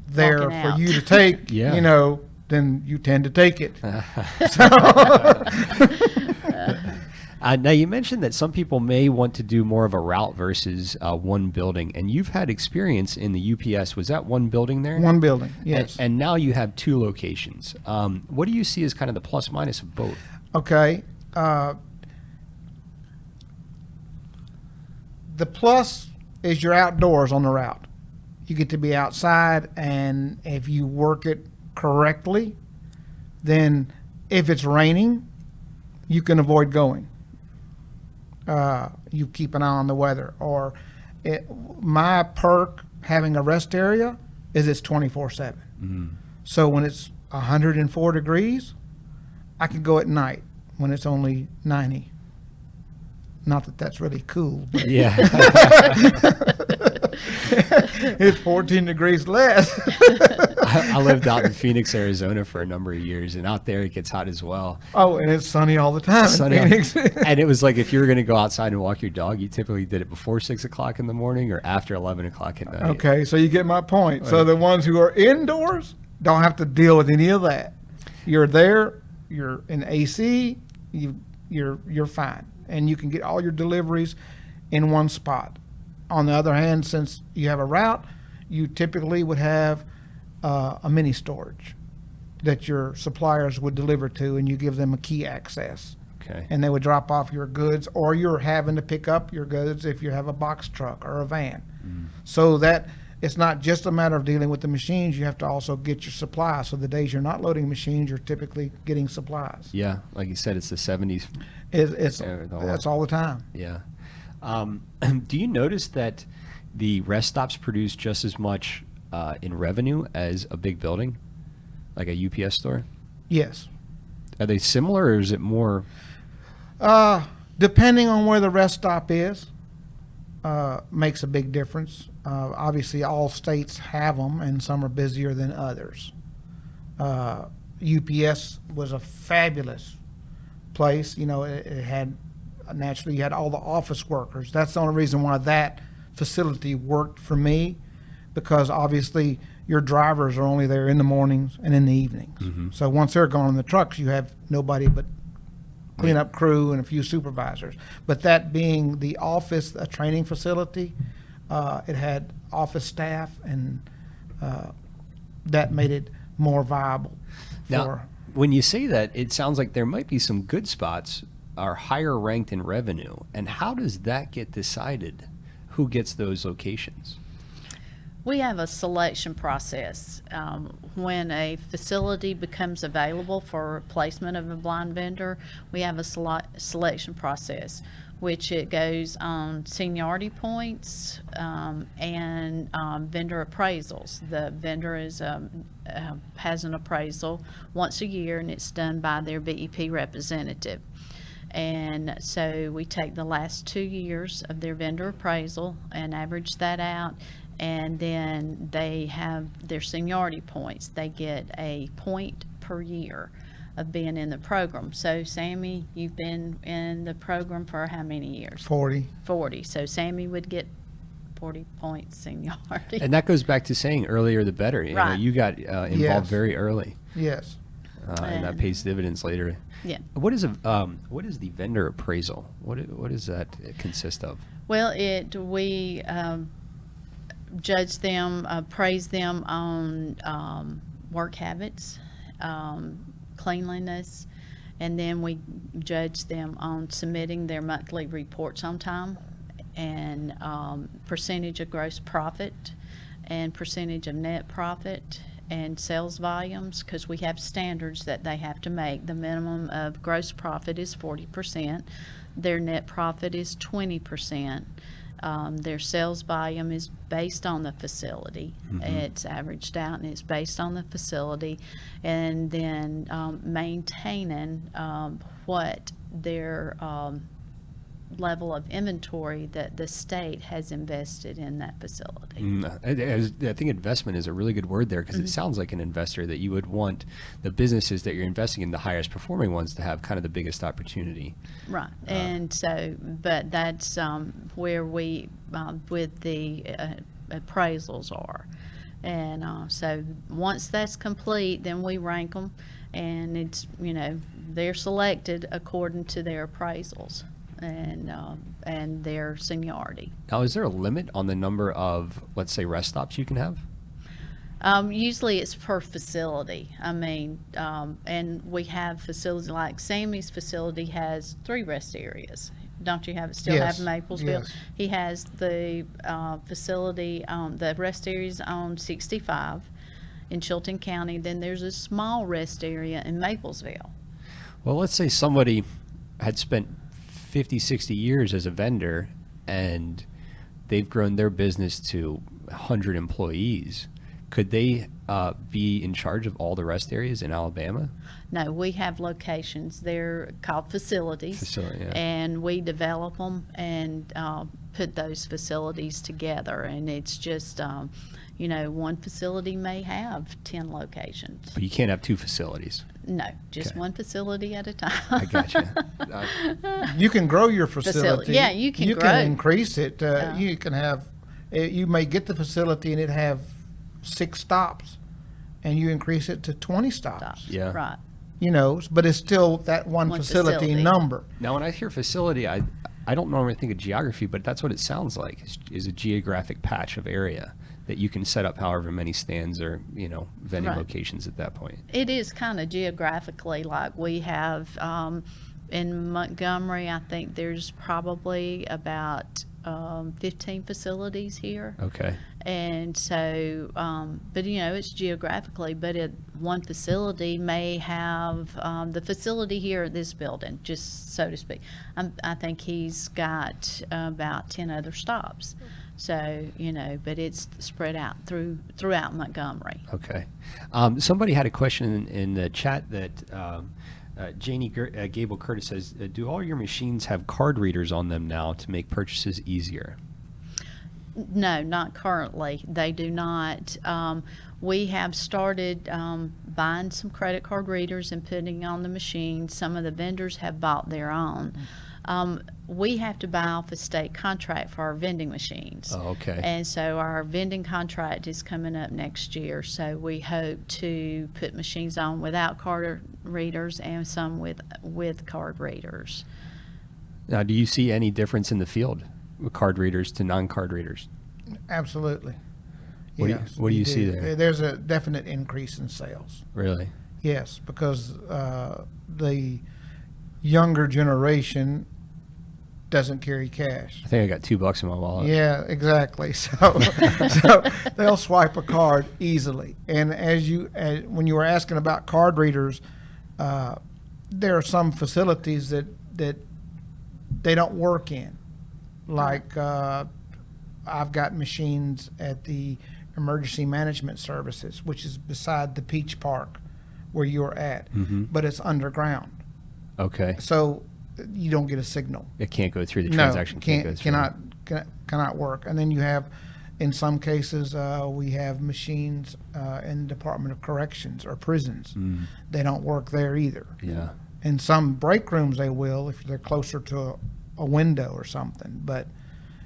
there Walking for out. you to take, Yeah. then you tend to take it. Now, you mentioned that some people may want to do more of a route versus one building, and you've had experience in the UPS. Was that one building there? One building, yes. And now you have two locations. What do you see as kind of the plus minus of both? Okay. The plus is you're outdoors on the route. You get to be outside, and if you work it correctly, then if it's raining, you can avoid going. You keep an eye on the weather. Or my perk having a rest area is it's 24/7. So when it's 104 degrees, I can go at night when it's only 90. Not that that's really cool, but Yeah. it's 14 degrees less. I lived out in Phoenix, Arizona for a number of years, and out there it gets hot as well. Oh, and it's sunny all the time Sunny. in Phoenix. And it was like if you were going to go outside and walk your dog, you typically did it before 6 o'clock in the morning or after 11 o'clock at night. Okay, so you get my point. So the ones who are indoors don't have to deal with any of that. You're there, you're in AC, you're fine, and you can get all your deliveries in one spot. On the other hand, since you have a route, you typically would have a mini storage that your suppliers would deliver to, and you give them a key access. Okay. And they would drop off your goods, or you're having to pick up your goods if you have a box truck or a van. So that it's not just a matter of dealing with the machines, you have to also get your supplies. So the days you're not loading machines, you're typically getting supplies. Yeah, like you said, it's the 70s. That's all the time. Yeah. Do you notice that the rest stops produce just as much in revenue as a big building, like a UPS store? Yes. Are they similar, or is it more? Depending on where the rest stop is, makes a big difference. Obviously, all states have them, and some are busier than others. UPS was a fabulous place. You know, it had, naturally, you had all the office workers. That's the only reason why that facility worked for me, because obviously your drivers are only there in the mornings and in the evenings. So once they're gone in the trucks, you have nobody but cleanup crew and a few supervisors. But that being the office, a training facility, it had office staff, and that made it more viable. Now, when you say that, it sounds like there might be some good spots are higher ranked in revenue. And how does that get decided? Who gets those locations? We have a selection process. When a facility becomes available for replacement of a blind vendor, we have a selection process, which it goes on seniority points and vendor appraisals. The vendor has an appraisal once a year, and it's done by their BEP representative. And so we take the last 2 years of their vendor appraisal and average that out. And then they have their seniority points. They get a point per year of being in the program. So Sammy, you've been in the program for how many years? 40. 40. So Sammy would get 40 points seniority. And that goes back to saying earlier the better. You know, Right. you got involved Yes. very early, Yes. and that pays dividends later. Yeah. What is the vendor appraisal? What does that consist of? Well, we judge them, praise them on work habits, cleanliness, and then we judge them on submitting their monthly reports on time, and percentage of gross profit and percentage of net profit and sales volumes, because we have standards that they have to make. The minimum of gross profit is 40%. Their net profit is 20%. Their sales volume is based on the facility. It's averaged out, and it's based on the facility. And then maintaining what their level of inventory that the state has invested in that facility. I think investment is a really good word there, because it sounds like an investor that you would want the businesses that you're investing in, the highest performing ones, to have kind of the biggest opportunity. Right. And so, but that's where we, with the appraisals are. And so once that's complete, then we rank them, and it's, they're selected according to their appraisals and their seniority. Now, is there a limit on the number of, let's say, rest stops you can have? Usually it's per facility. I mean, and we have facilities like Sammy's facility has 3 rest areas. Don't you still Yes, have Maplesville? yes. He has the facility, the rest areas on 65 in Chilton County. Then there's a small rest area in Maplesville. Well, let's say somebody had spent 50, 60 years as a vendor and they've grown their business to 100 employees. Could they be in charge of all the rest areas in Alabama? No, we have locations. They're called facilities. Facility, yeah. And we develop them and put those facilities together. And it's just, one facility may have 10 locations. But you can't have 2 facilities. No, just Okay. one facility at a time. I gotcha. You can grow your facility. Yeah, you can You grow. can increase it. Yeah. You can have, you may get the facility and it have 6 stops, and you increase it to 20 stops. Yeah. Right. But it's still that one One facility facility. number. Now, when I hear facility, I don't normally think of geography, but that's what it sounds like, is a geographic patch of area that you can set up however many stands or, vending Right. locations at that point. It is kind of geographically like we have in Montgomery. I think there's probably about 15 facilities here. Okay. And so, but it's geographically, but one facility may have, the facility here at this building, just so to speak, I think he's got about 10 other stops. So, but it's spread out throughout Montgomery. Okay. Somebody had a question in the chat that Janie Gable Curtis says, do all your machines have card readers on them now to make purchases easier? No, not currently. They do not. We have started buying some credit card readers and putting on the machine. Some of the vendors have bought their own. We have to buy off a state contract for our vending machines. Oh, okay. And so our vending contract is coming up next year. So we hope to put machines on without card readers and some with card readers. Now, do you see any difference in the field with card readers to non-card readers? Absolutely. What do you- Yes, what do you see do. there? There's a definite increase in sales. Really? Yes, because the younger generation doesn't carry cash. I think I got $2 in my wallet. Yeah, exactly. So they'll swipe a card easily. And when you were asking about card readers, there are some facilities that they don't work in. Like I've got machines at the Emergency Management Services, which is beside the Peach Park where you're at, but it's underground. Okay. So you don't get a signal. It can't go through. The No, transaction can't go through. cannot work. And then you have, in some cases, we have machines in the Department of Corrections or prisons. They don't work there either. Yeah. In some break rooms they will if they're closer to a window or something. But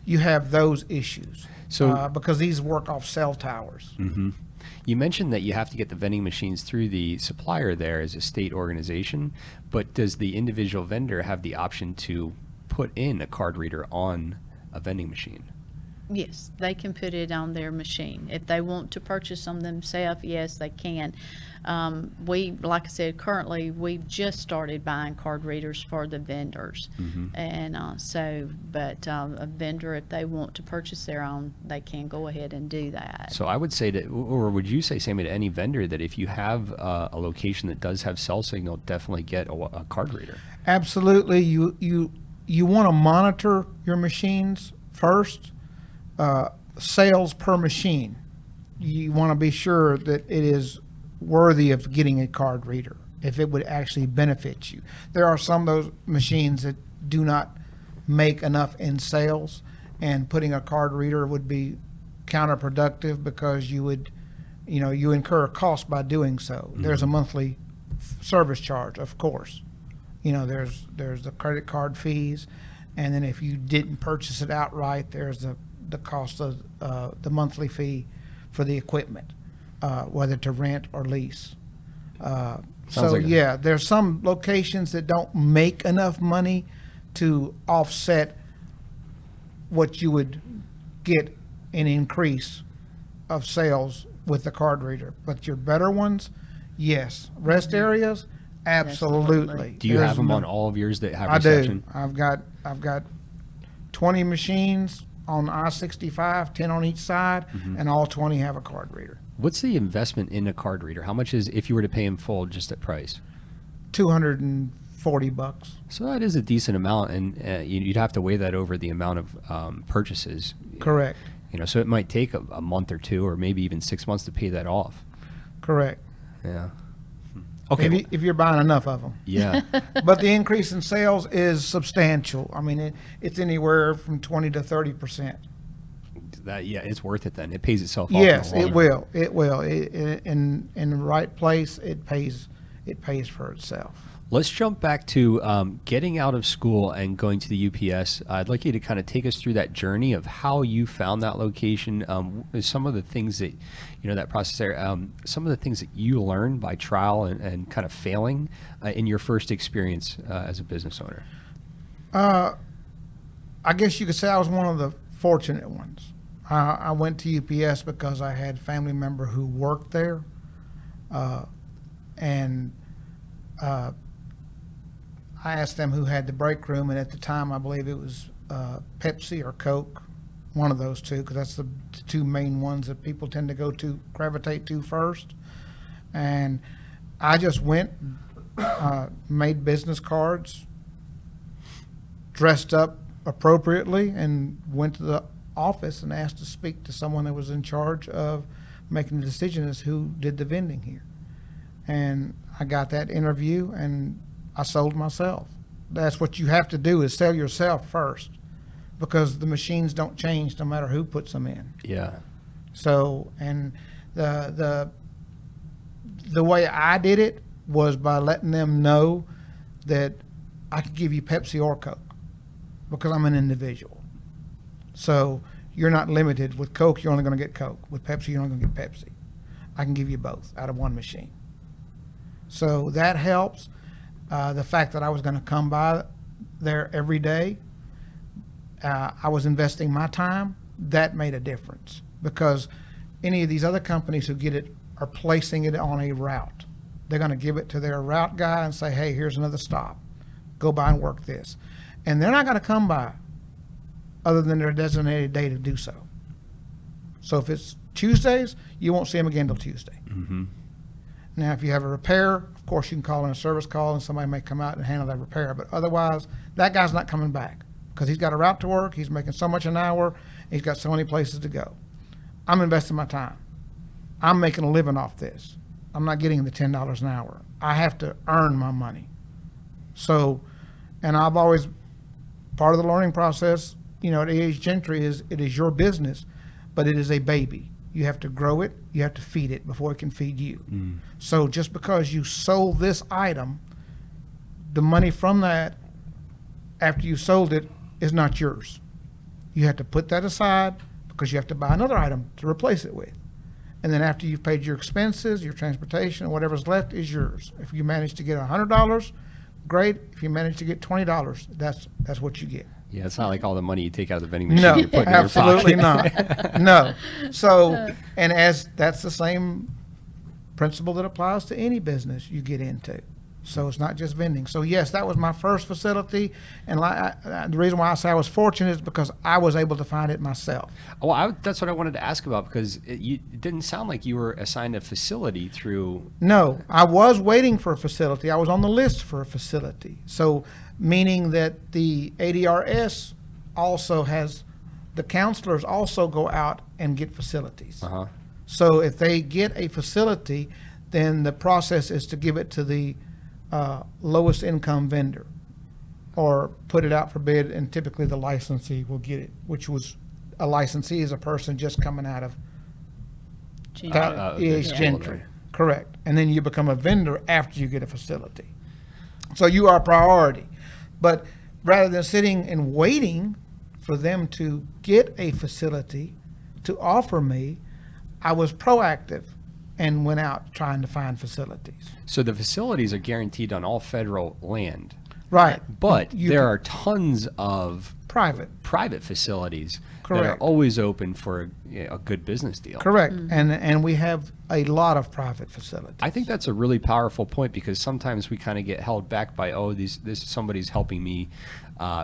you have those issues. So- because these work off cell towers. You mentioned that you have to get the vending machines through the supplier there as a state organization, but does the individual vendor have the option to put in a card reader on a vending machine? Yes, they can put it on their machine. If they want to purchase them themselves, yes, they can. Like I said, currently, we've just started buying card readers for the vendors. And but a vendor, if they want to purchase their own, they can go ahead and do that. So I would say that, or would you say, Sammy, to any vendor that if you have a location that does have cell signal, definitely get a card reader? Absolutely. You want to monitor your machines first. Sales per machine. You want to be sure that it is worthy of getting a card reader, if it would actually benefit you. There are some of those machines that do not make enough in sales, and putting a card reader would be counterproductive because you incur a cost by doing so. There's a monthly service charge, of course. There's the credit card fees, and then if you didn't purchase it outright, there's the cost of the monthly fee for the equipment, whether to rent or lease. Sounds So like a- yeah, there's some locations that don't make enough money to offset what you would get an increase of sales with the card reader. But your better ones, yes. Rest areas, absolutely. Absolutely. Do you There's have them no- on all of yours that have I reception? do. I've got 20 machines on I-65, 10 on each side, Mm-hmm. and all 20 have a card reader. What's the investment in a card reader? How much is if you were to pay in full just at price? $240. So that is a decent amount, and you'd have to weigh that over the amount of purchases. Correct. You know, so it might take a month or two, or maybe even 6 months to pay that off. Correct. Yeah. Okay. If you're buying enough of them. Yeah. But the increase in sales is substantial. I mean, it's anywhere from 20 to 30%. It's worth it then. It pays itself off. in the Yes, long it run. will. It will. In the right place, it pays for itself. Let's jump back to getting out of school and going to the UPS. I'd like you to kind of take us through that journey of how you found that location. Some of the things that, that process there, some of the things that you learned by trial and kind of failing in your first experience as a business owner. I guess you could say I was one of the fortunate ones. I went to UPS because I had a family member who worked there, and I asked them who had the break room, and at the time I believe it was Pepsi or Coke, one of those two, because that's the two main ones that people tend to gravitate to first. And I just went, made business cards, dressed up appropriately, and went to the office and asked to speak to someone that was in charge of making the decision as who did the vending here. And I got that interview, and I sold myself. That's what you have to do, is sell yourself first, because the machines don't change no matter who puts them in. Yeah. So, and the way I did it was by letting them know that I could give you Pepsi or Coke, because I'm an individual. So you're not limited. With Coke, you're only going to get Coke. With Pepsi, you're only going to get Pepsi. I can give you both out of one machine. So that helps. The fact that I was going to come by there every day, I was investing my time. That made a difference, because any of these other companies who get it are placing it on a route. They're going to give it to their route guy and say, hey, here's another stop. Go by and work this. And they're not going to come by other than their designated day to do so. So if it's Tuesdays, you won't see them again till Tuesday. Mm-hmm. Now, if you have a repair, of course, you can call in a service call and somebody may come out and handle that repair. But otherwise, that guy's not coming back, because he's got a route to work. He's making so much an hour. He's got so many places to go. I'm investing my time. I'm making a living off this. I'm not getting the $10 an hour. I have to earn my money. So, and I've always, part of the learning process, at age gentry, is it is your business, but it is a baby. You have to grow it. You have to feed it before it can feed you. Mm. So just because you sold this item, the money from that, after you sold it, is not yours. You have to put that aside, because you have to buy another item to replace it with. And then after you've paid your expenses, your transportation, whatever's left is yours. If you manage to get $100, great. If you manage to get $20, that's what you get. Yeah, it's not like all the money you take out of the vending machine No, you're putting absolutely in your pocket. not. No. So, and as that's the same principle that applies to any business you get into. So it's not just vending. So yes, that was my first facility, and the reason why I say I was fortunate is because I was able to find it myself. Well, that's what I wanted to ask about, because it didn't sound like you were assigned a facility through. No, I was waiting for a facility. I was on the list for a facility. So meaning that the ADRS also has, the counselors also go out and get facilities. Uh-huh. So if they get a facility, then the process is to give it to the lowest income vendor, or put it out for bid, and typically the licensee will get it, which was, a licensee is a person just coming out of Gentry. is Yeah. gentry. Correct. And then you become a vendor after you get a facility. So you are a priority. But rather than sitting and waiting for them to get a facility to offer me, I was proactive. and went out trying to find facilities. So the facilities are guaranteed on all federal land, Right. but You there can- are tons of private. facilities that are Correct. always open for a good business deal. Correct. And we have a lot of private facilities. I think that's a really powerful point, because sometimes we kind of get held back by, this somebody's helping me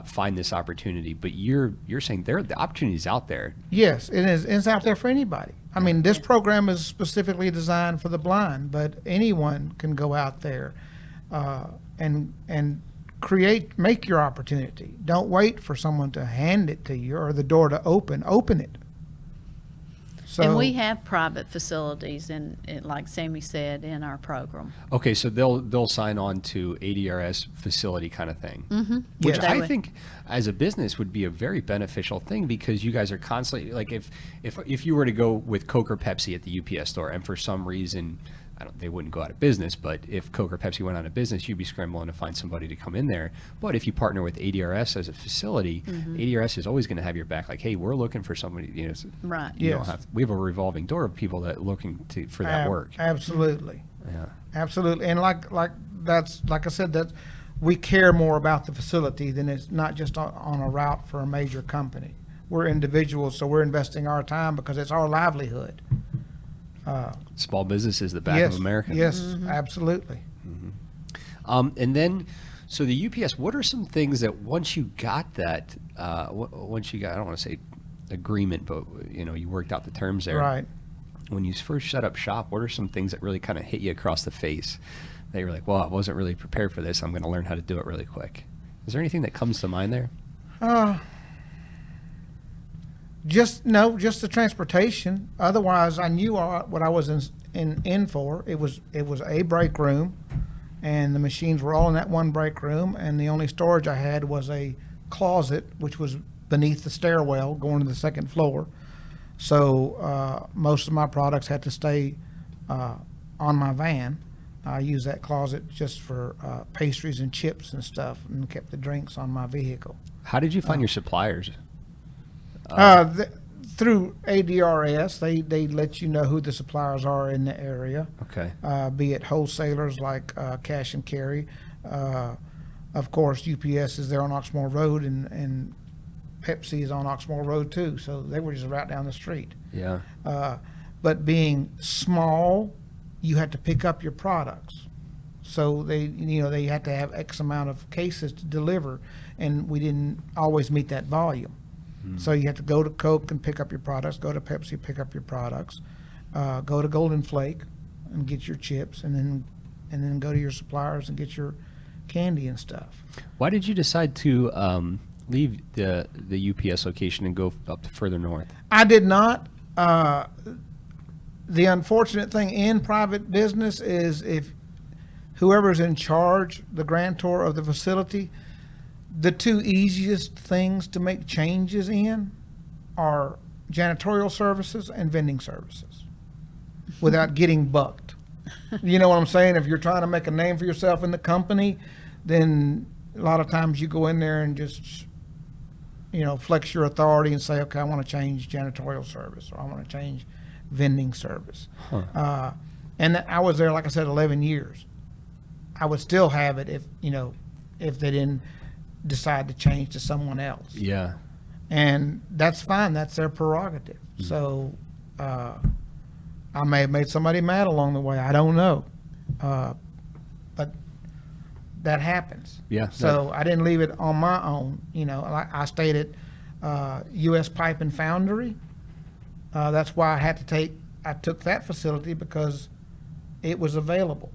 find this opportunity. But you're saying the opportunity's out there. Yes, it is. It's out there for anybody. I mean, this program is specifically designed for the blind, but anyone can go out there and make your opportunity. Don't wait for someone to hand it to you or the door to open. Open it. So, And we have private facilities like Sammy said, in our program. Okay, so they'll sign on to ADRS facility kind of thing, which Yes. I They would. think as a business would be a very beneficial thing, because you guys are constantly, like, if you were to go with Coke or Pepsi at the UPS store, and for some reason they wouldn't go out of business, but if Coke or Pepsi went out of business, you'd be scrambling to find somebody to come in there. But if you partner with ADRS as a facility, ADRS is always going to have your back. Like, hey, we're looking for somebody. Right. You don't Yes. we have a revolving door of people that are looking for that work. Absolutely. Yeah. Absolutely. And like I said, that we care more about the facility than it's not just on a route for a major company. We're individuals, so we're investing our time because it's our livelihood. Small business is the back Yes, of America. yes, absolutely. And then, so the UPS, what are some things that once you got that, I don't want to say agreement, but you worked out the terms there. Right. When you first set up shop, what are some things that really kind of hit you across the face? That you're like, well, I wasn't really prepared for this. I'm going to learn how to do it really quick. Is there anything that comes to mind there? Just the transportation. Otherwise, I knew what I was in for. It was a break room, and the machines were all in that one break room, and the only storage I had was a closet, which was beneath the stairwell going to the second floor. So most of my products had to stay on my van. I used that closet just for pastries and chips and stuff, and kept the drinks on my vehicle. How did you find your suppliers? Through ADRS, they let you know who the suppliers are in the area. Okay. Be it wholesalers like Cash and Carry. Of course, UPS is there on Oxmoor Road, and Pepsi is on Oxmoor Road too. So they were just right down the street. Yeah. But being small, you had to pick up your products. So they had to have X amount of cases to deliver, and we didn't always meet that volume. So you had to go to Coke and pick up your products, go to Pepsi, pick up your products, go to Golden Flake and get your chips, and then go to your suppliers and get your candy and stuff. Why did you decide to leave the UPS location and go up to further north? I did not. The unfortunate thing in private business is if whoever's in charge, the grantor of the facility, the two easiest things to make changes in are janitorial services and vending services without getting bucked. You know what I'm saying? If you're trying to make a name for yourself in the company, then a lot of times you go in there and just, flex your authority and say, okay, I want to change janitorial service, or I want to change vending service. And I was there, like I said, 11 years. I would still have it if they didn't decide to change to someone else. Yeah. And that's fine. That's their prerogative. So I may have made somebody mad along the way. I don't know. But that happens. Yeah. So I didn't leave it on my own. I stayed at U.S. Pipe and Foundry. That's why I took that facility, because it was available.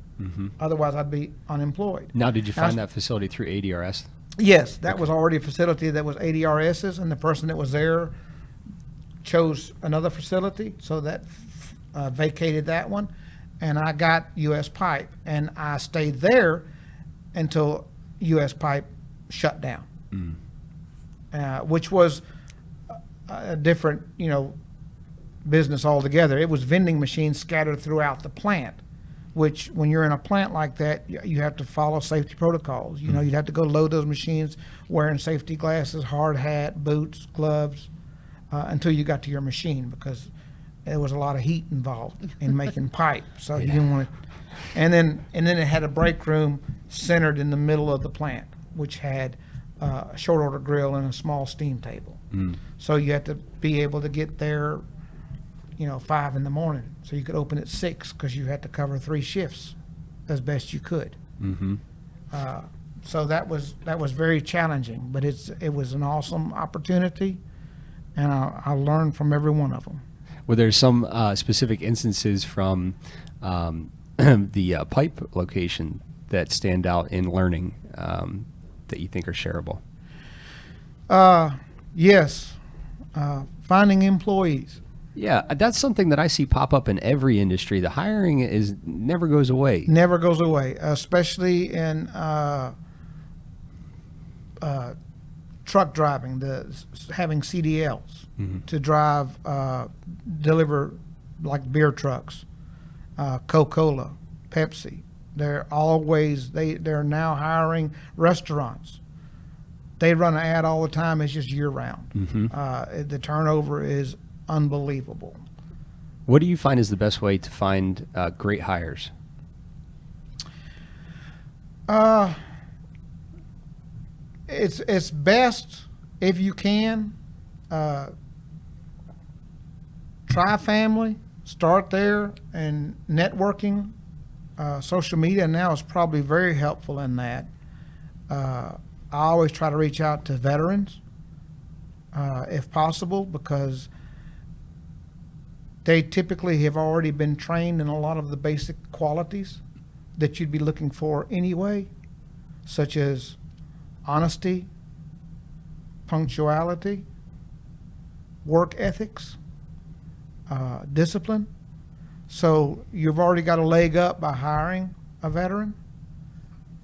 Otherwise, I'd be unemployed. Now, did you find that facility through ADRS? Yes, that was already a facility that was ADRS's, and the person that was there chose another facility, so that vacated that one, and I got U.S. Pipe, and I stayed there until U.S. Pipe shut down, which was a different, business altogether. It was vending machines scattered throughout the plant, which when you're in a plant like that, you have to follow safety protocols. You'd have to go load those machines wearing safety glasses, hard hat, boots, gloves, until you got to your machine, because there was a lot of heat involved in making pipe, so he didn't want to. And then it had a break room centered in the middle of the plant, which had a short order grill and a small steam table. So you had to be able to get there, 5 in the morning, so you could open at 6 because you had to cover 3 shifts as best you could. So that was very challenging, but it was an awesome opportunity, and I learned from every one of them. Were there some specific instances from the pipe location that stand out in learning that you think are shareable? Yes, finding employees. Yeah, that's something that I see pop up in every industry. The hiring never goes away. Never goes away, especially in truck driving, having CDLs to drive, deliver like beer trucks, Coca-Cola, Pepsi. They're now hiring restaurants. They run an ad all the time. It's just year round. The turnover is unbelievable. What do you find is the best way to find great hires? It's best if you can try family, start there, and networking. Social media now is probably very helpful in that. I always try to reach out to veterans if possible, because they typically have already been trained in a lot of the basic qualities that you'd be looking for anyway, such as honesty, punctuality, work ethics, discipline. So you've already got a leg up by hiring a veteran,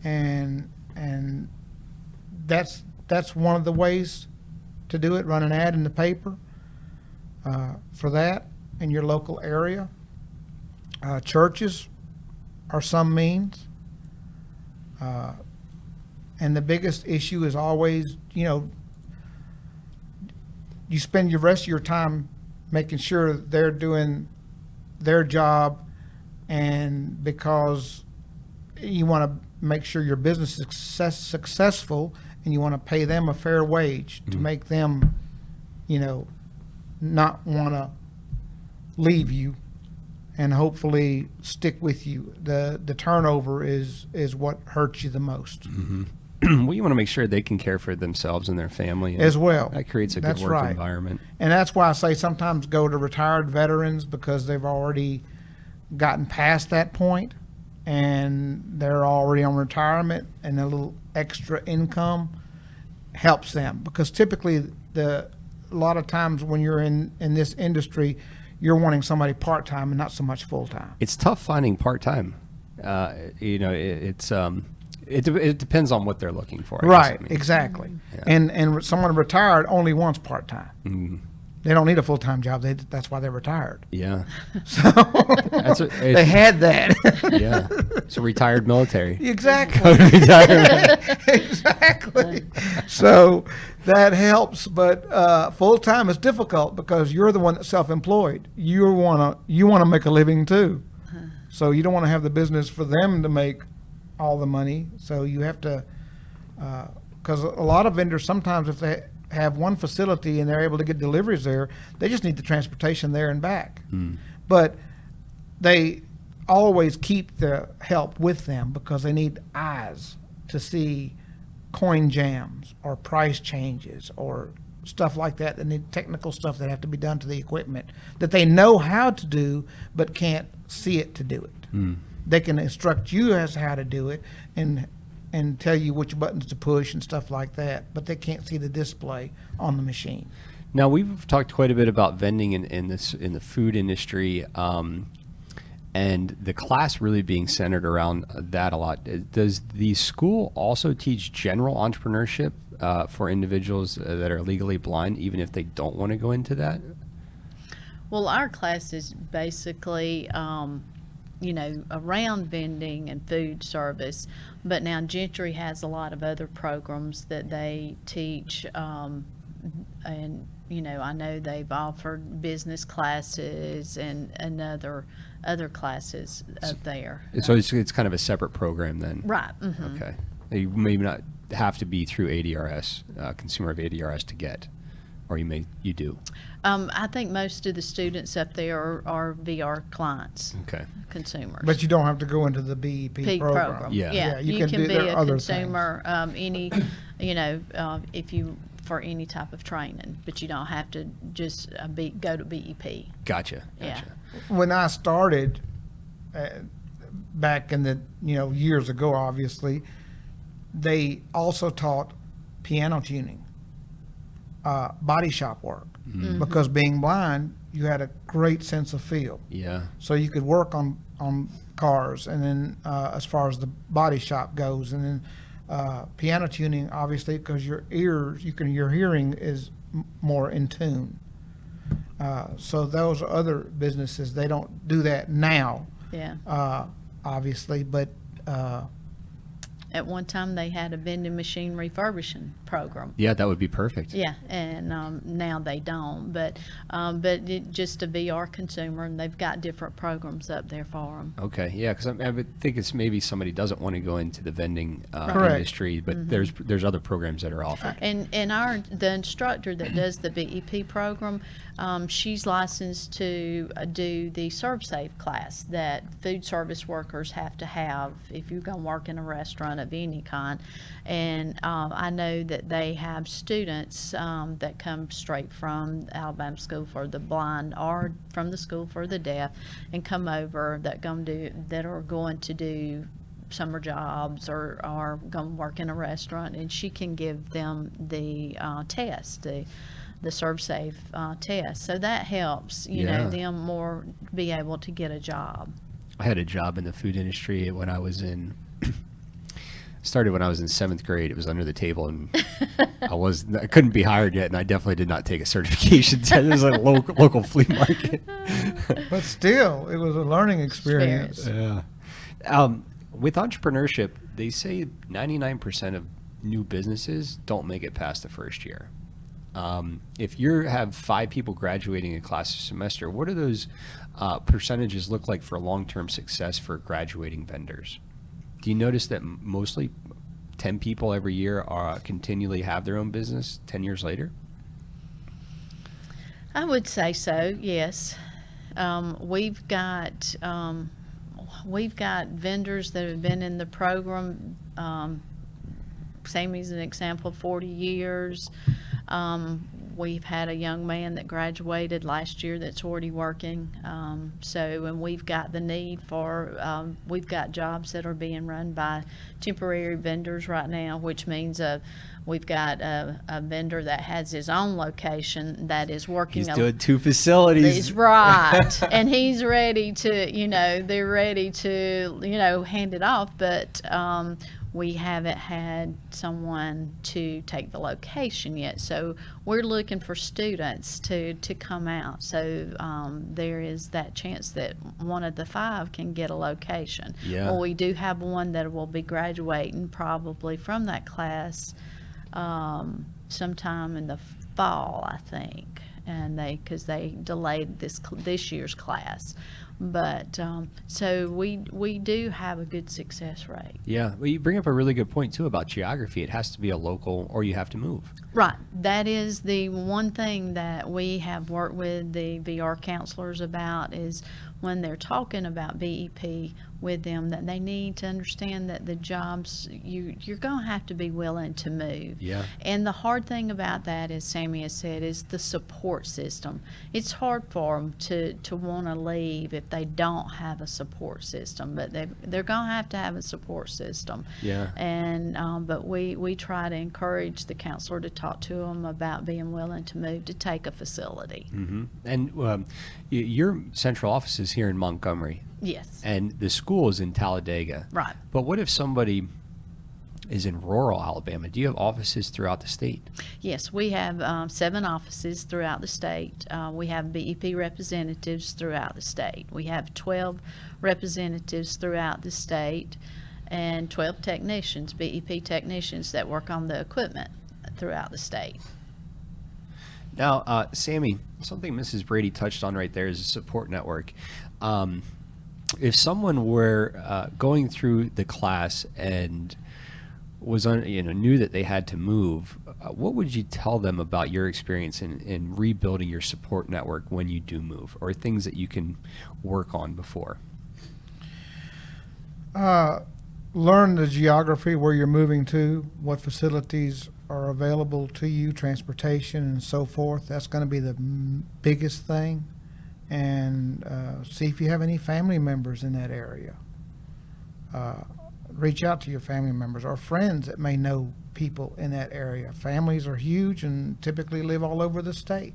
and that's one of the ways to do it. Run an ad in the paper for that in your local area. Churches are some means. And the biggest issue is always, you spend the rest of your time making sure they're doing their job, and because you want to make sure your business is successful, and you want to pay them a fair wage to make them, not want to leave you and hopefully stick with you. The turnover is what hurts you the most. Well, you want to make sure they can care for themselves and their family as well. That creates a good work environment. And that's why I say sometimes go to retired veterans, because they've already gotten past that point and they're already on retirement, and a little extra income helps them, because typically a lot of times when you're in this industry, you're wanting somebody part-time and not so much full-time. It's tough finding part-time. It depends on what they're looking for. Right, exactly. Yeah. And someone retired only wants part-time. They don't need a full-time job. That's why they're retired. Yeah. So they had that. Yeah. So retired military. Exactly. Exactly. So that helps, but full-time is difficult because you're the one that's self-employed. You want to make a living too. So you don't want to have the business for them to make all the money. So you have to, because a lot of vendors, sometimes if they have one facility and they're able to get deliveries there, they just need the transportation there and back. But they always keep the help with them because they need eyes to see coin jams or price changes or stuff like that. They need technical stuff that have to be done to the equipment that they know how to do but can't see it to do it. They can instruct you as to how to do it and tell you which buttons to push and stuff like that, but they can't see the display on the machine. Now, we've talked quite a bit about vending in the food industry, and the class really being centered around that a lot. Does the school also teach general entrepreneurship for individuals that are legally blind, even if they don't want to go into that? Well, our class is basically around vending and food service, but now Gentry has a lot of other programs that they teach and I know they've offered business classes and other classes up there. So it's kind of a separate program then? Right. Mhm. Okay. You may not have to be through ADRS, consumer of ADRS to get, or you do. I think most of the students up there are VR clients, Okay. consumers. But you don't have to go into the BEP P program. Yeah. Yeah, you you can can do be there are a other things. consumer, if you, for any type of training, but you don't have to just go to BEP. Gotcha. Yeah. When I started back in the years ago, obviously, they also taught piano tuning, body shop work, because being blind, you had a great sense of feel, Yeah. so you could work on cars, and then as far as the body shop goes, and then piano tuning, obviously, because your hearing is more in tune. So those are other businesses. They don't do that now, Yeah. obviously, but At one time, they had a vending machine refurbishing program. Yeah, that would be perfect. Yeah, and now they don't. But just a VR consumer, and they've got different programs up there for them. Okay, yeah, because I would think it's maybe somebody doesn't want to go into the vending Correct. industry, but there's other programs that are offered. And the instructor that does the BEP program, she's licensed to do the ServSafe class that food service workers have to have if you're going to work in a restaurant of any kind. And I know that they have students that come straight from Alabama School for the Blind or from the School for the Deaf and come over that are going to do summer jobs or are going to work in a restaurant, and she can give them the test, the ServSafe test. So that helps, Yeah. them more be able to get a job. I had a job in the food industry when I was started when I was in 7th grade. It was under the table, and I couldn't be hired yet, and I definitely did not take a certification test. It was a local flea market. but still, it was a learning experience. Experience. Yeah. With entrepreneurship, they say 99% of new businesses don't make it past the first year. If you have 5 people graduating a class a semester, what do those percentages look like for long-term success for graduating vendors? Do you notice that mostly 10 people every year continually have their own business 10 years later? I would say so, yes. We've got vendors that have been in the program. Sammy's an example, 40 years. We've had a young man that graduated last year that's already working. And we've got the need for, we've got jobs that are being run by temporary vendors right now, which means we've got a vendor that has his own location that is working. He's doing 2 facilities. He's right. And he's ready to, they're ready to, hand it off. But we haven't had someone to take the location yet. So we're looking for students to come out. So there is that chance that one of the 5 can get a location. Yeah. Well, we do have one that will be graduating probably from that class sometime in the fall, I think. And because they delayed this year's class. But so we do have a good success rate. Yeah, well, you bring up a really good point too about geography. It has to be a local, or you have to move. Right. That is the one thing that we have worked with the VR counselors about, is when they're talking about BEP with them, that they need to understand that the jobs, you're going to have to be willing to move. Yeah. And the hard thing about that, as Sammy has said, is the support system. It's hard for them to want to leave if they don't have a support system, but they're going to have a support system. Yeah. And but we try to encourage the counselor to talk to them about being willing to move to take a facility. Mm-hmm. And your central office is here in Montgomery. Yes. And the school is in Talladega. Right. But what if somebody is in rural Alabama? Do you have offices throughout the state? Yes, we have 7 offices throughout the state. We have BEP representatives throughout the state. We have 12 representatives throughout the state and 12 technicians, BEP technicians, that work on the equipment throughout the state. Now, Sammy, something Mrs. Brady touched on right there is a support network. If someone were going through the class and was knew that they had to move, what would you tell them about your experience in rebuilding your support network when you do move, or things that you can work on before? Learn the geography where you're moving to, what facilities are available to you, transportation and so forth. That's going to be the biggest thing. And see if you have any family members in that area. Reach out to your family members or friends that may know people in that area. Families are huge and typically live all over the state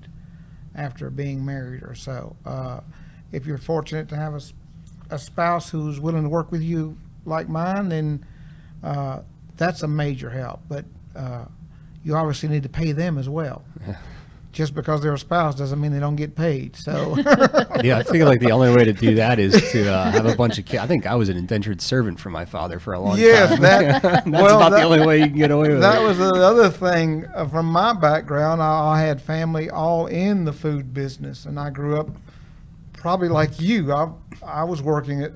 after being married or so. If you're fortunate to have a spouse who's willing to work with you like mine, then that's a major help. But you obviously need to pay them as well. Just because they're a spouse doesn't mean they don't get paid. So yeah, I feel like the only way to do that is to have a bunch of kids. I think I was an indentured servant for my father for a long time. That's about the only way you can get away with it. That was the other thing from my background. I had family all in the food business, and I grew up probably like you. I was working at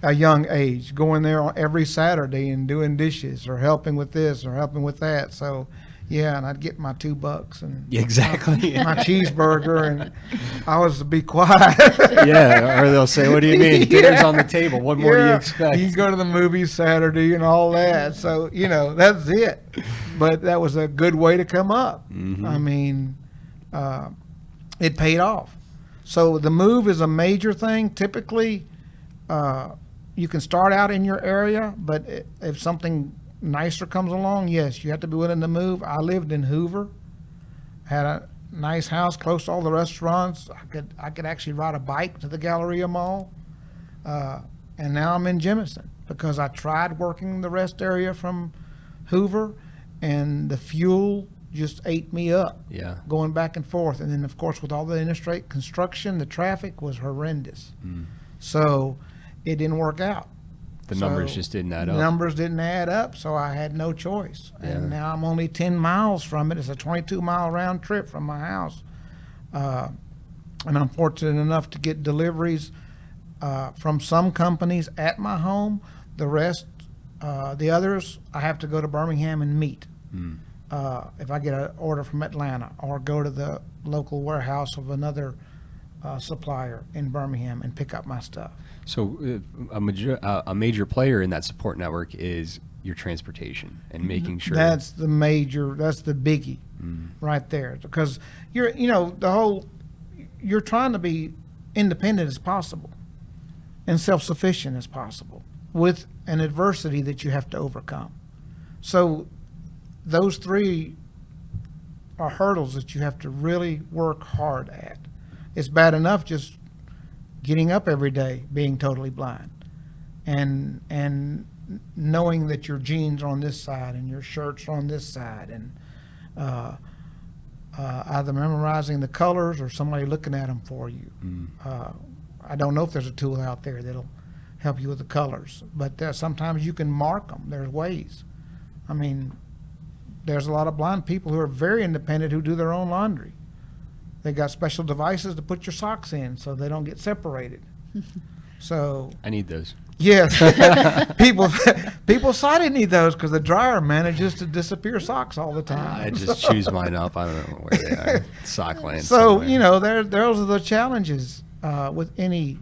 a young age, going there every Saturday and doing dishes or helping with this or helping with that. So yeah, and I'd get my $2 and exactly my cheeseburger, and I was to be quiet. Yeah, or they'll say, "What do you mean? Dinner's on the table. What more do you expect?" You go to the movies Saturday and all that. So that's it. But that was a good way to come up. Mm-hmm. I mean, it paid off. So the move is a major thing. Typically, you can start out in your area, but if something nicer comes along, yes, you have to be willing to move. I lived in Hoover, had a nice house close to all the restaurants. I could actually ride a bike to the Galleria Mall, and now I'm in Jemison because I tried working the rest area from Hoover, and the fuel just ate me up. Yeah, going back and forth, and then of course with all the interstate construction, the traffic was horrendous. So it didn't work out. The numbers just didn't add up. The numbers didn't add up, so I had no choice. Yeah. And now I'm only 10 miles from it. It's a 22-mile round trip from my house. And I'm fortunate enough to get deliveries from some companies at my home. The rest, the others, I have to go to Birmingham and meet. If I get an order from Atlanta, or go to the local warehouse of another supplier in Birmingham and pick up my stuff. So a major player in that support network is your transportation and making sure. That's the biggie right there. Because you're trying to be independent as possible and self-sufficient as possible with an adversity that you have to overcome. So those three are hurdles that you have to really work hard at. It's bad enough just getting up every day being totally blind and knowing that your jeans are on this side and your shirts are on this side, and either memorizing the colors or somebody looking at them for you. I don't know if there's a tool out there that'll help you with the colors, but sometimes you can mark them. There's ways. I mean, there's a lot of blind people who are very independent who do their own laundry. They got special devices to put your socks in so they don't get separated. So I need those. Yes, people sighted need those because the dryer manages to disappear socks all the time. I just choose mine up. I don't know where they are. Sock land. So somewhere. those are the challenges with any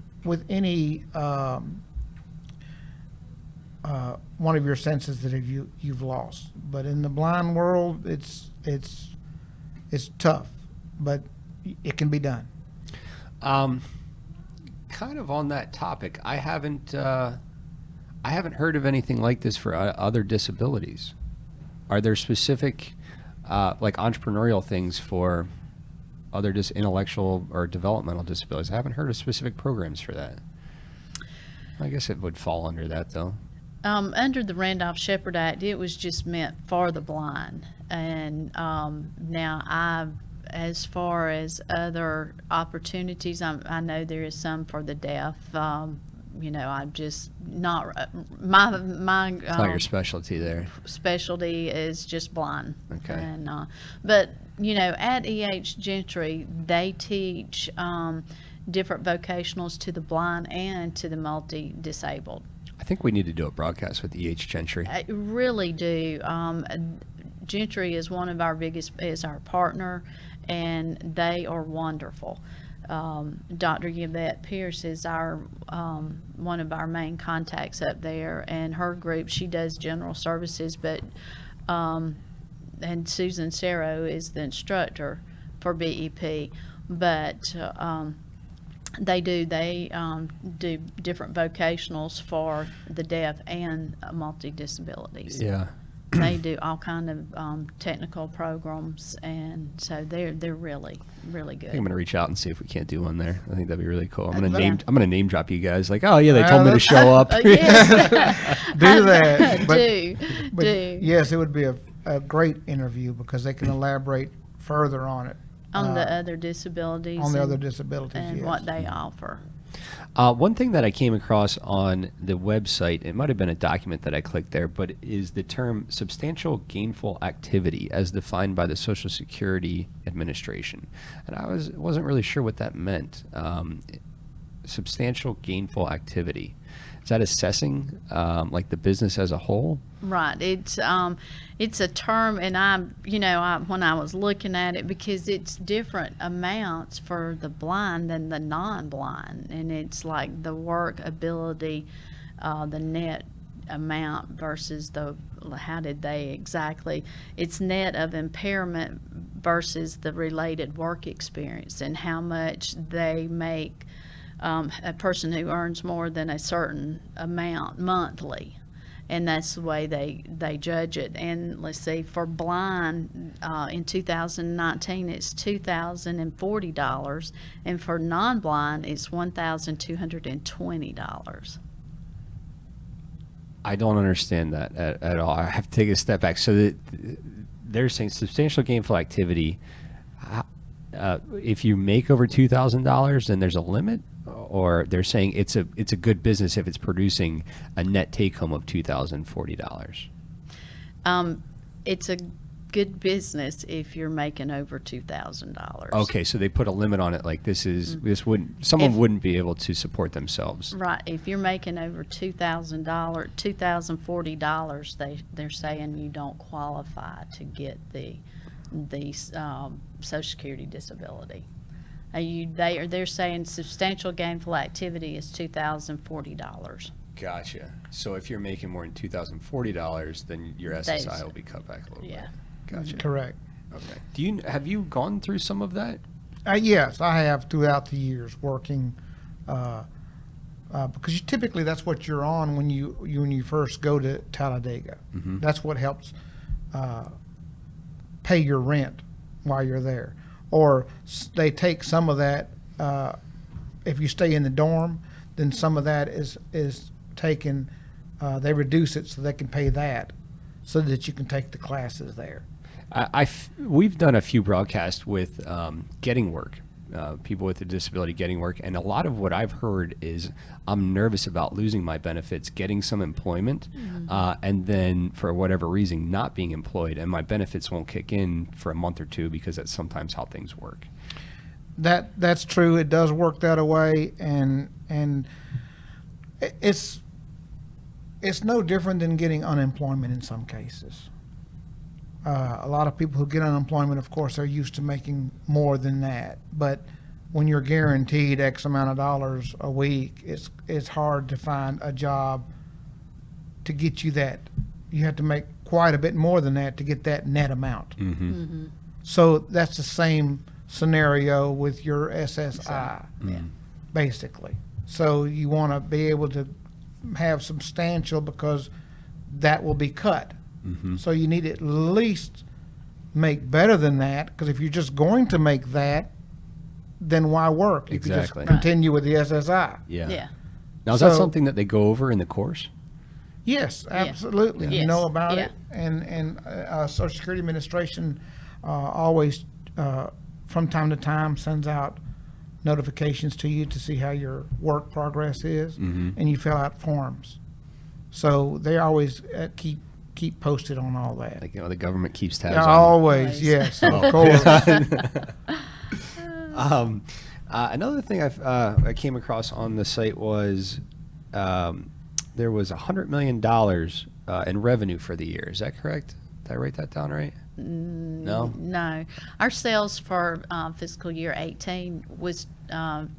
one of your senses that you've lost. But in the blind world, it's tough, but it can be done. Kind of on that topic, I haven't heard of anything like this for other disabilities. Are there specific like entrepreneurial things for other intellectual or developmental disabilities? I haven't heard of specific programs for that. I guess it would fall under that though. Under the Randolph-Shepard Act, it was just meant for the blind. And now as far as other opportunities, I know there is some for the deaf. I'm just not, my It's not your specialty there. specialty is just blind. Okay. And, but at EH Gentry, they teach different vocationals to the blind and to the multi-disabled. I think we need to do a broadcast with EH Gentry. I really do. Gentry is one of our is our partner, and they are wonderful. Dr. Yvette Pierce is our one of our main contacts up there, and her group, she does general services, but and Susan Serro is the instructor for BEP, but they do different vocationals for the deaf and multi-disabilities. Yeah. They do all kind of technical programs, and so they're really, really good. I think I'm gonna reach out and see if we can't do one there. I think that'd be really cool. I'm Yeah. gonna name drop you guys. Like, oh yeah, they told me to show up. Yes. Do that. But, do. yes, it would be a great interview because they can elaborate further on it. On the other disabilities. On the and- other disabilities, And yes. what they offer. One thing that I came across on the website, it might have been a document that I clicked there, but is the term substantial gainful activity as defined by the Social Security Administration. And I wasn't really sure what that meant. Substantial gainful activity. Is that assessing like the business as a whole? Right. It's a term, and when I was looking at it, because it's different amounts for the blind than the non-blind, and it's like the work ability, the net amount versus how did they exactly, it's net of impairment versus the related work experience and how much they make. A person who earns more than a certain amount monthly, and that's the way they judge it. And let's see, for blind in 2019 it's $2,040, and for non-blind it's $1,220. I don't understand that at all. I have to take a step back. So they're saying substantial gainful activity. If you make over $2,000, then there's a limit, or they're saying it's a good business if it's producing a net take home of $2,040. It's a good business if you're making over $2,000. Okay, so they put a limit on it. Like someone wouldn't be able to support themselves. Right. If you're making over $2,040, they're saying you don't qualify to get the Social Security disability. They're saying substantial gainful activity is $2,040. Gotcha. So if you're making more than $2,040, then your SSI will be cut back a little bit. Gotcha. Correct. Okay. Have you gone through some of that? Yes, I have throughout the years working, because typically that's what you're on when you first go to Talladega. Mm-hmm. That's what helps pay your rent while you're there. Or they take some of that, if you stay in the dorm, then some of that is taken, they reduce it so they can pay that so that you can take the classes there. We've done a few broadcasts with getting work, people with a disability getting work, and a lot of what I've heard is I'm nervous about losing my benefits, getting some employment, and then for whatever reason not being employed, and my benefits won't kick in for a month or two because that's sometimes how things work. That's true. It does work that way, and it's no different than getting unemployment in some cases. A lot of people who get unemployment, of course, are used to making more than that. But when you're guaranteed X amount of dollars a week, it's hard to find a job to get you that. You have to make quite a bit more than that to get that net amount. Mm-hmm. So that's the same scenario with your SSI, basically. So you want to be able to have substantial because that will be cut. Mm-hmm. So you need to at least make better than that, because if you're just going to make that, then why work? You could Exactly. just continue with the SSI. Yeah. Now, is that So- something that they go over in the course? Yes, absolutely. You Yes. know about Yeah. it. And Social Security Administration always, from time to time, sends out notifications to you to see how your work progress is, Mm-hmm. and you fill out forms. So they always keep keep posted on all that. Like, the government keeps tabs Yeah, on you. always, yes, of Oh. course. Another thing I came across on the site was there was $100 million in revenue for the year. Is that correct? Did I write that down right? No. No, our sales for fiscal year 18 was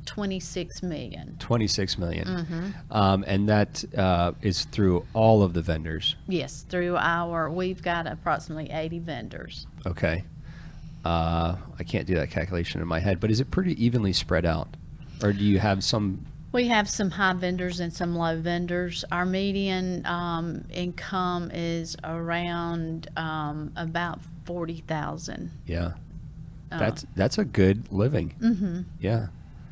26 million. 26 million. Mm-hmm. And that is through all of the vendors. Yes, we've got approximately 80 vendors. Okay. I can't do that calculation in my head, but is it pretty evenly spread out? Or do you have some? We have some high vendors and some low vendors. Our median income is around about 40,000. Yeah. That's a good living. Mm-hmm. Yeah.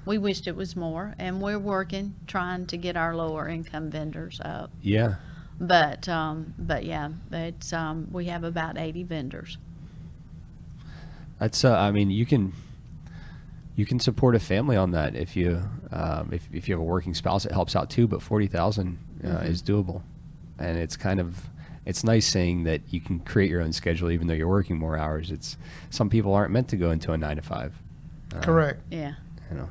We wished it was more, and we're working, trying to get our lower income vendors up. Yeah. But yeah, it's we have about 80 vendors. That's I mean, you can support a family on that if you if you have a working spouse. It helps out too, but 40,000 is doable, and it's nice saying that you can create your own schedule even though you're working more hours. It's some people aren't meant to go into a 9 to 5. Correct. Yeah. You know.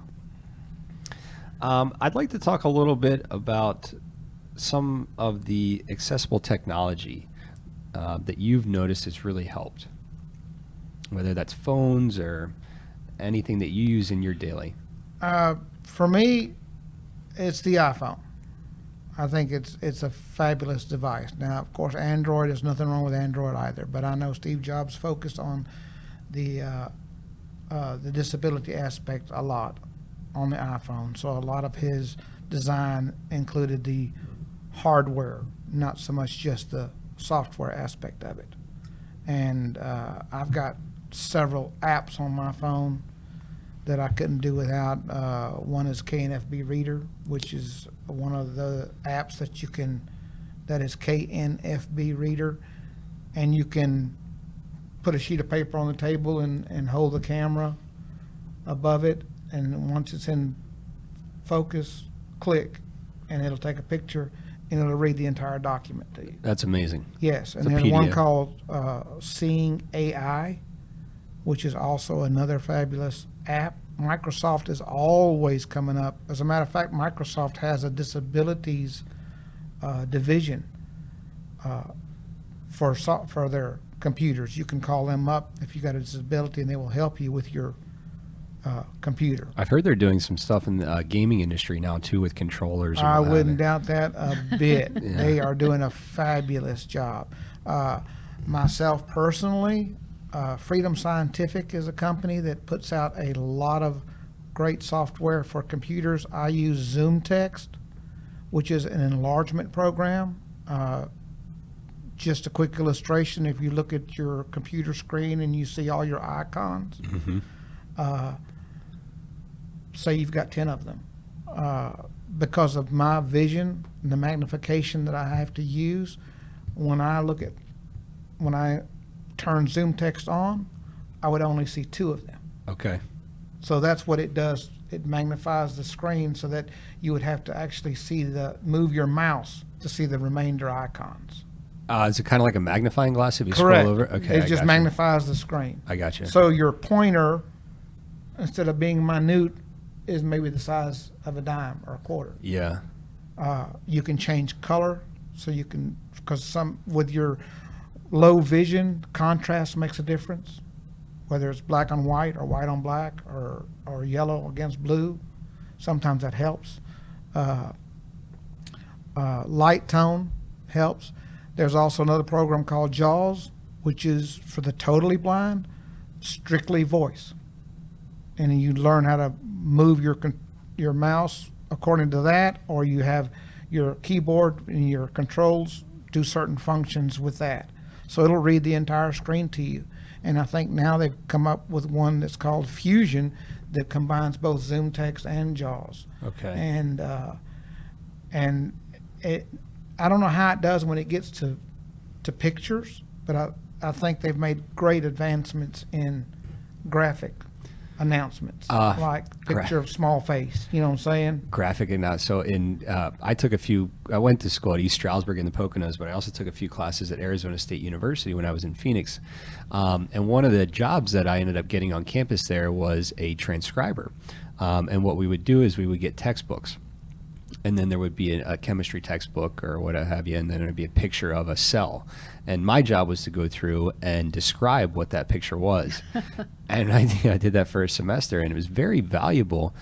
I'd like to talk a little bit about some of the accessible technology that you've noticed has really helped, whether that's phones or anything that you use in your daily. For me, it's the iPhone. I think it's a fabulous device. Now, of course, Android, there's nothing wrong with Android either, but I know Steve Jobs focused on the disability aspect a lot on the iPhone. So a lot of his design included the hardware, not so much just the software aspect of it. And I've got several apps on my phone that I couldn't do without. One is KNFB Reader, which is one of the apps that is KNFB Reader, and you can put a sheet of paper on the table and hold the camera above it, and once it's in focus, click, and it'll take a picture, and it'll read the entire document to you. That's amazing. Yes, and It's a there's one PDF. called Seeing AI, which is also another fabulous app. Microsoft is always coming up. As a matter of fact, Microsoft has a disabilities division for their computers. You can call them up if you got a disability, and they will help you with your computer. I've heard they're doing some stuff in the gaming industry now too with controllers. And I what have wouldn't you. doubt that a bit. Yeah. They are doing a fabulous job. Myself personally, Freedom Scientific is a company that puts out a lot of great software for computers. I use Zoom Text, which is an enlargement program. Just a quick illustration, if you look at your computer screen and you see all your icons, say you've got 10 of them. Because of my vision and the magnification that I have to use, when I turn Zoom Text on, I would only see 2 of them. Okay. So that's what it does. It magnifies the screen so that you would have to actually move your mouse to see the remainder icons. Is it kind of like a magnifying glass if you Correct. scroll over? Okay. It I just gotcha. magnifies the screen. I got you. So your pointer, instead of being minute, is maybe the size of a dime or a quarter. Yeah. You can change color, so you can, because with your low vision, contrast makes a difference, whether it's black on white or white on black or yellow against blue. Sometimes that helps. Light tone helps. There's also another program called JAWS, which is for the totally blind, strictly voice. And you learn how to move your mouse according to that, or you have your keyboard and your controls do certain functions with that. So it'll read the entire screen to you. And I think now they've come up with one that's called Fusion that combines both Zoom Text and JAWS. Okay. And I don't know how it does when it gets to pictures, but I think they've made great advancements in graphic announcements, like gra- picture of small face. You know what I'm saying? Graphic and not so. I went to school at East Stroudsburg in the Poconos, but I also took a few classes at Arizona State University when I was in Phoenix. And one of the jobs that I ended up getting on campus there was a transcriber. And what we would do is we would get textbooks. And then there would be a chemistry textbook or what have you, and then there would be a picture of a cell. And my job was to go through and describe what that picture was. And I did that for a semester, and it was very valuable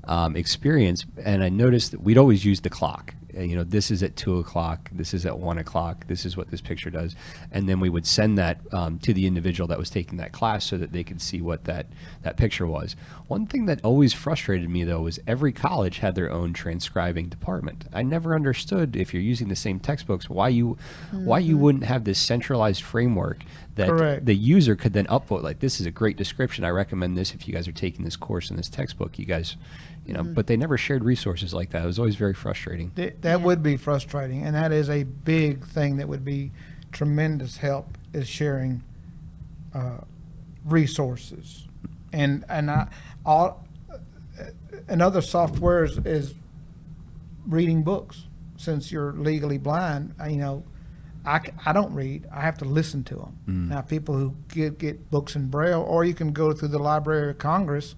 experience. And I noticed that we'd always use the clock. This is at 2 o'clock, this is at 1 o'clock, this is what this picture does. And then we would send that to the individual that was taking that class so that they could see what that picture was. One thing that always frustrated me, though, was every college had their own transcribing department. I never understood, if you're using the same textbooks, why you wouldn't have this centralized framework that Correct. the user could then upvote, like, this is a great description, I recommend this if you guys are taking this course in this textbook, you guys, but they never shared resources like that. It was always very frustrating. That would be frustrating, and that is a big thing that would be tremendous help, is sharing resources. And other softwares is reading books. Since you're legally blind, I don't read. I have to listen to them. Now, people who get books in Braille, or you can go through the Library of Congress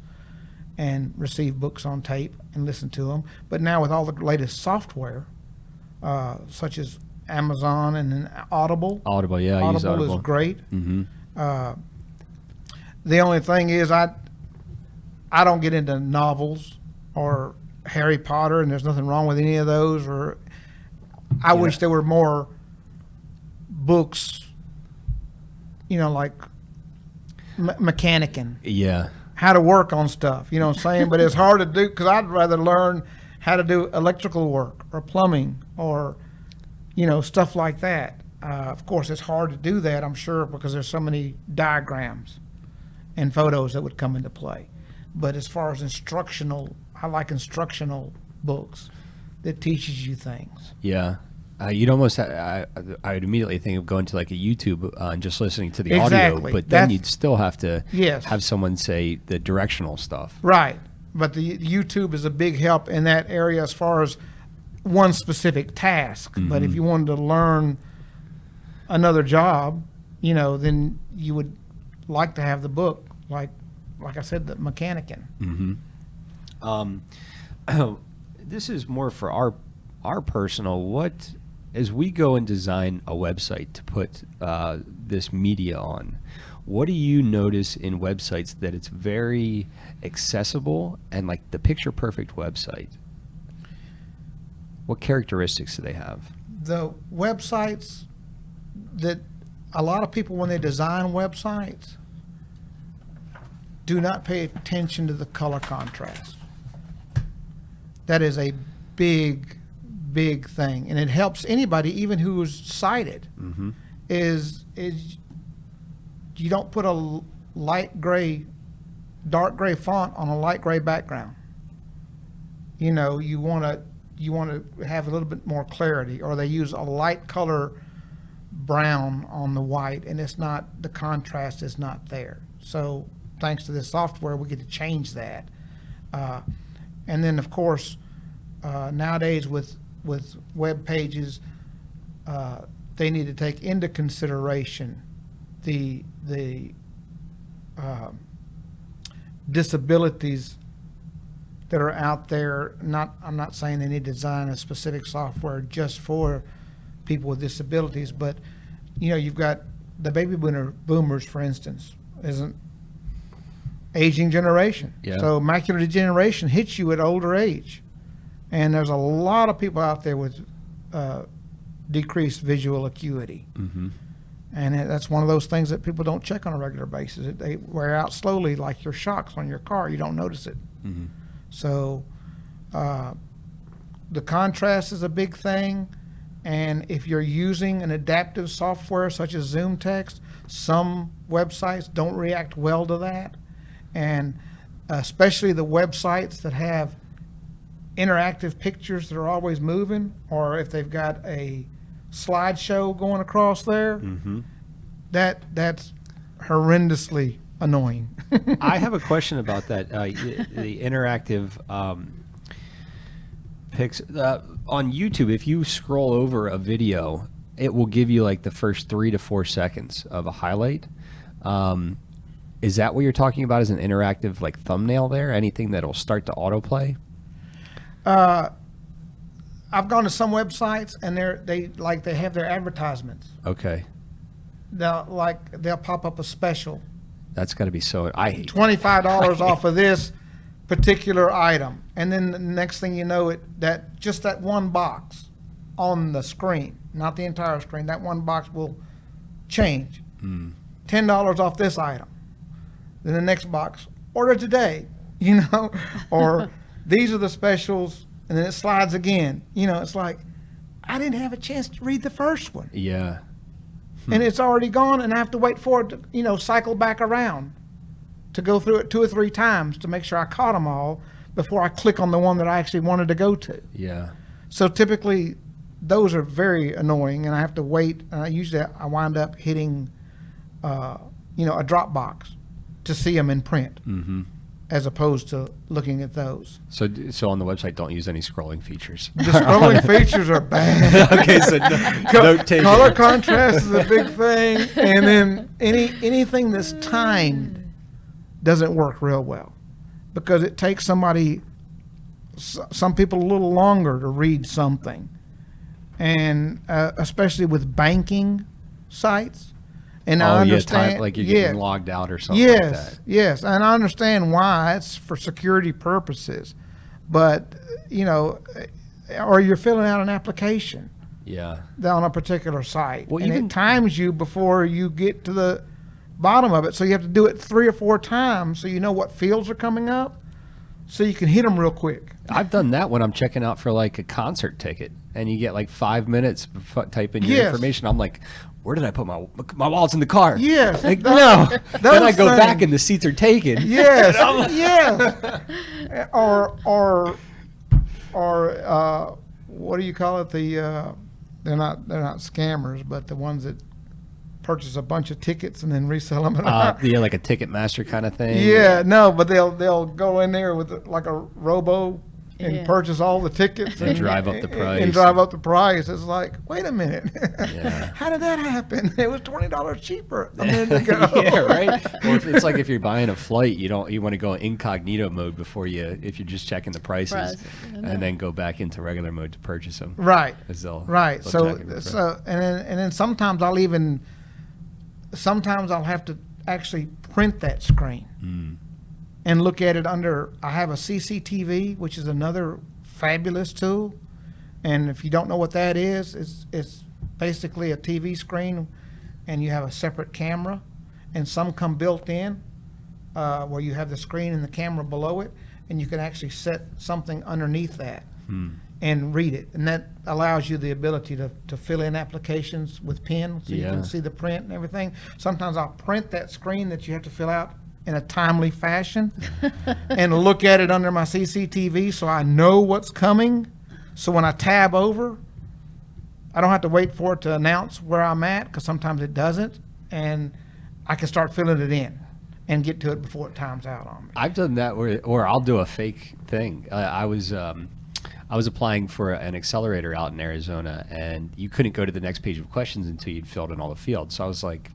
and receive books on tape and listen to them. But now with all the latest software, such as Amazon and then Audible. Audible, yeah, I use Audible. Is great. Mm-hmm. The only thing is I don't get into novels or Harry Potter, and there's nothing wrong with any of those. Or I wish there were more books, like mechanicking. Yeah. How to work on stuff, you know what I'm saying? But it's hard to do, because I'd rather learn how to do electrical work or plumbing or, stuff like that. Of course, it's hard to do that, I'm sure, because there's so many diagrams and photos that would come into play. But as far as I like instructional books that teaches you things. Yeah. You'd almost, I would immediately think of going to like a YouTube and just listening to the audio, Exactly. but then you'd still have to Yes. have someone say the directional stuff. Right. But the YouTube is a big help in that area as far as one specific task. But if you wanted to learn another job, then you would like to have the book, like I said, the mechanicking. This is more for our personal, as we go and design a website to put this media on, what do you notice in websites that it's very accessible and like the picture perfect website? What characteristics do they have? The websites that a lot of people, when they design websites, do not pay attention to the color contrast. That is a big thing, and it helps anybody, even who is sighted. Is you don't put a dark gray font on a light gray background. You want to have a little bit more clarity, or they use a light color brown on the white, and the contrast is not there. So thanks to this software, we get to change that. And then, of course, nowadays with web pages, they need to take into consideration the disabilities that are out there. I'm not saying they need to design a specific software just for people with disabilities, but you've got the baby boomers, for instance, is an aging generation. Yeah. So macular degeneration hits you at older age. And there's a lot of people out there with decreased visual acuity. And that's one of those things that people don't check on a regular basis. They wear out slowly, like your shocks on your car. You don't notice it. So the contrast is a big thing. And if you're using an adaptive software such as Zoom Text, some websites don't react well to that. And especially the websites that have interactive pictures that are always moving, or if they've got a slideshow going across there, that's horrendously annoying. I have a question about that. The interactive pics on YouTube. If you scroll over a video, it will give you like the first 3 to 4 seconds of a highlight. Is that what you're talking about as an interactive like thumbnail there? Anything that'll start to autoplay? I've gone to some websites and they have their advertisements. Okay, They'll pop up a special, that's got to be so. I hate $25 off of this particular item, and then the next thing you know, that one box on the screen, not the entire screen, that one box will change. $10 off this item. Then the next box, order today, or these are the specials, and then it slides again. It's like, I didn't have a chance to read the first one. Yeah. And it's already gone, and I have to wait for it to, cycle back around to go through it 2 or 3 times to make sure I caught them all before I click on the one that I actually wanted to go to. Yeah. So typically, those are very annoying, and I have to wait. Usually, I wind up hitting, a drop box to see them in print, as opposed to looking at those. So on the website, don't use any scrolling features. The scrolling features are bad. Okay, so note taken. Color contrast is a big thing, and then anything that's timed doesn't work real well, because it takes some people a little longer to read something, and especially with banking sites. And I understand, time, like you're getting logged out or something like that. Yes, and I understand why. It's for security purposes, but or you're filling out an application. Yeah. On a particular site, Well, and even it times you before you get to the bottom of it, so you have to do it 3 or 4 times so you know what fields are coming up, so you can hit them real quick. I've done that when I'm checking out for like a concert ticket, and you get like 5 minutes type in your information. I'm like, where did I put my wallet's in the car? Yes, Like, no. Then I go things. back and the seats are taken. Yes, yes. Or what do you call it? They're not scammers, but the ones that purchase a bunch of tickets and then resell them. Yeah, like a Ticketmaster kind of thing. Yeah, no, but they'll go in there with like a robo and Yeah. purchase all the tickets And drive up the price. And drive up the price. It's like, wait a minute, Yeah. how did that happen? It was $20 cheaper a minute ago. Yeah, right. Or it's like if you're buying a flight, you want to go incognito mode if you're just checking the prices, Prices, and then go back into regular mode to purchase them. Right. they'll Right. check it for price. And then sometimes I'll have to actually print that screen and look at it under. I have a CCTV, which is another fabulous tool. And if you don't know what that is, it's basically a TV screen, and you have a separate camera, and some come built in where you have the screen and the camera below it, and you can actually set something underneath that and read it. And that allows you the ability to fill in applications with pen, so you Yeah. can see the print and everything. Sometimes I'll print that screen that you have to fill out in a timely fashion and look at it under my CCTV so I know what's coming. So when I tab over, I don't have to wait for it to announce where I'm at, because sometimes it doesn't, and I can start filling it in and get to it before it times out on me. I've done that or I'll do a fake thing. I was applying for an accelerator out in Arizona, and you couldn't go to the next page of questions until you'd filled in all the fields. So I was like,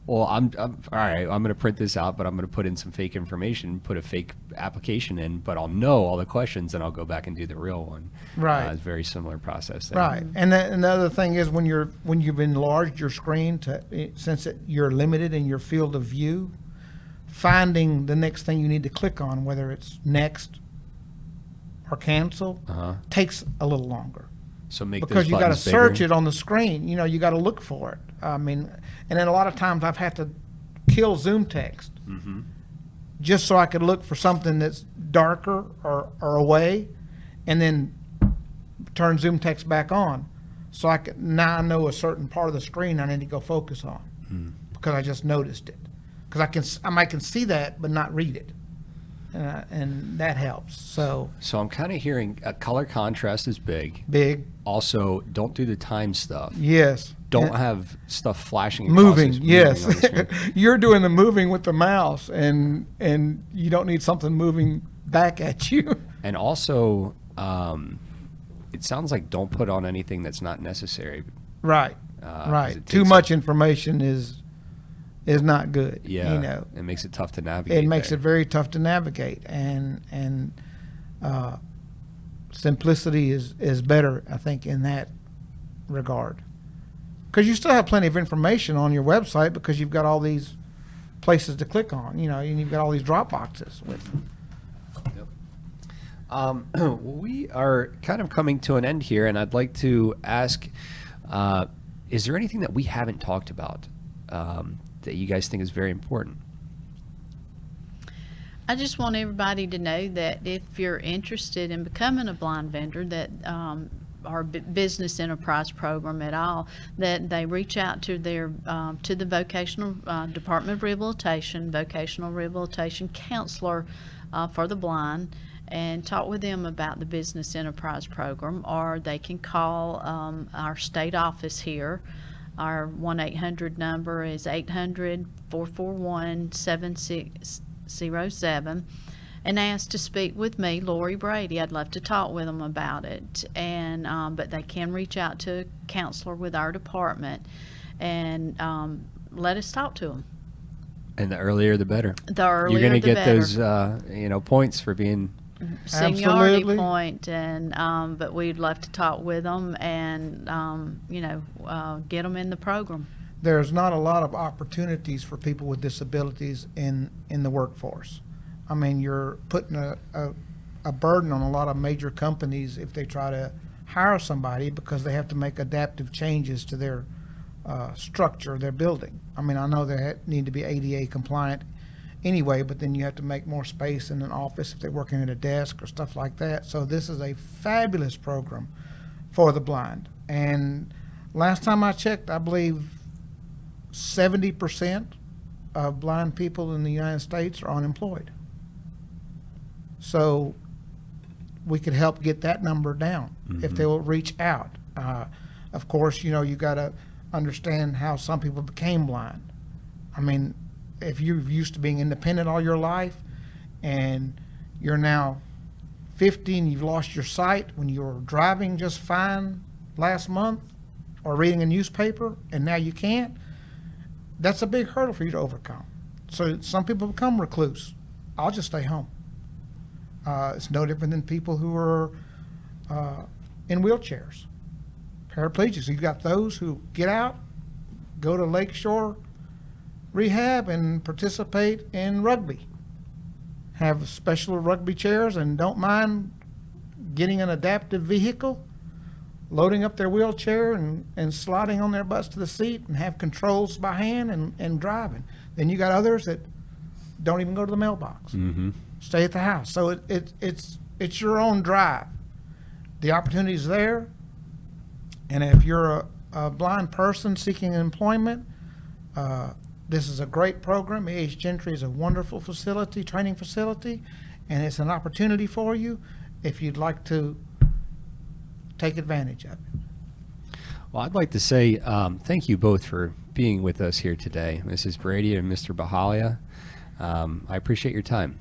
well, I'm all right. I'm going to print this out, but I'm going to put in some fake information, put a fake application in, but I'll know all the questions, and I'll go back and do the real one. Right. It's a very similar process there. Right, and the other thing is when you've enlarged your screen since you're limited in your field of view, finding the next thing you need to click on, whether it's next or cancel, takes a little longer. So make Because those you got to buttons search bigger. it on the screen. You got to look for it. I mean, and then a lot of times I've had to kill zoom text just so I could look for something that's darker or away, and then turn zoom text back on, so now I know a certain part of the screen I need to go focus on because I just noticed it. Because I can see that but not read it. and that helps. So So I'm kind of hearing color contrast is big. big, Also, don't do the time stuff. yes. Don't And have stuff flashing across moving, this- yes. on the screen. You're doing the moving with the mouse, and you don't need something moving back at you. And also, it sounds like don't put on anything that's not necessary. Right, 'Cause right. it Too takes much information is not good. Yeah, You know, it makes it tough to navigate. it makes there. it very tough to navigate, and simplicity is better, I think, in that regard. Because you still have plenty of information on your website because you've got all these places to click on, you know, and you've got all these drop boxes with. We are kind of coming to an end here, and I'd like to ask, is there anything that we haven't talked about that you guys think is very important? I just want everybody to know that if you're interested in becoming a blind vendor, that our business enterprise program at all, that they reach out to their to the vocational Department of Rehabilitation, vocational rehabilitation counselor for the blind, and talk with them about the business enterprise program, or they can call our state office here. Our 1-800 number is 800-441-7607, and ask to speak with me, Lori Brady. I'd love to talk with them about it. And but they can reach out to a counselor with our department and let us talk to them. And the earlier, the better. The earlier, You're going to the get better. those, points for being. Seniority Absolutely. point, and but we'd love to talk with them and get them in the program. There's not a lot of opportunities for people with disabilities in the workforce. I mean, you're putting a burden on a lot of major companies if they try to hire somebody because they have to make adaptive changes to their structure, their building. I mean, I know they need to be ADA compliant anyway, but then you have to make more space in an office if they're working at a desk or stuff like that. So this is a fabulous program for the blind. And last time I checked, I believe 70% of blind people in the United States are unemployed. So we could help get that number down if they will reach out. Of course, you got to understand how some people became blind. I mean, if you're used to being independent all your life and you're now 50 and you've lost your sight when you were driving just fine last month or reading a newspaper and now you can't, that's a big hurdle for you to overcome. So some people become recluse. I'll just stay home. It's no different than people who are in wheelchairs, paraplegics. You've got those who get out, go to Lakeshore Rehab and participate in rugby, have special rugby chairs and don't mind getting an adaptive vehicle, loading up their wheelchair and sliding on their butts to the seat and have controls by hand and driving. Then you got others that don't even go to the mailbox, stay at the house. So it's your own drive. The opportunity's there, and if you're a blind person seeking employment, this is a great program. A.H. Gentry is a wonderful facility, training facility, and it's an opportunity for you if you'd like to take advantage of it. Well, I'd like to say thank you both for being with us here today, Mrs. Brady and Mr. Bajailia. I appreciate your time.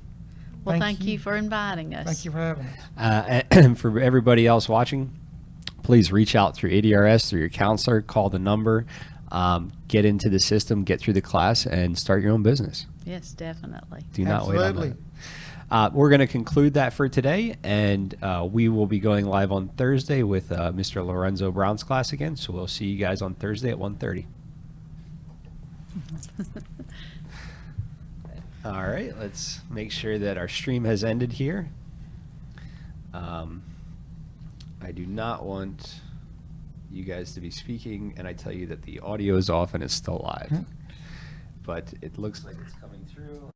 Well, Thank thank you. you for inviting us. Thank you for having us. And for everybody else watching, please reach out through ADRS, through your counselor, call the number, get into the system, get through the class, and start your own business. Yes, definitely. Do not wait on Absolutely. that. We're going to conclude that for today, and we will be going live on Thursday with Mr. Lorenzo Brown's class again. So we'll see you guys on Thursday at 1:30. All right, let's make sure that our stream has ended here. I do not want you guys to be speaking, and I tell you that the audio is off and it's still live. But it looks like it's coming through.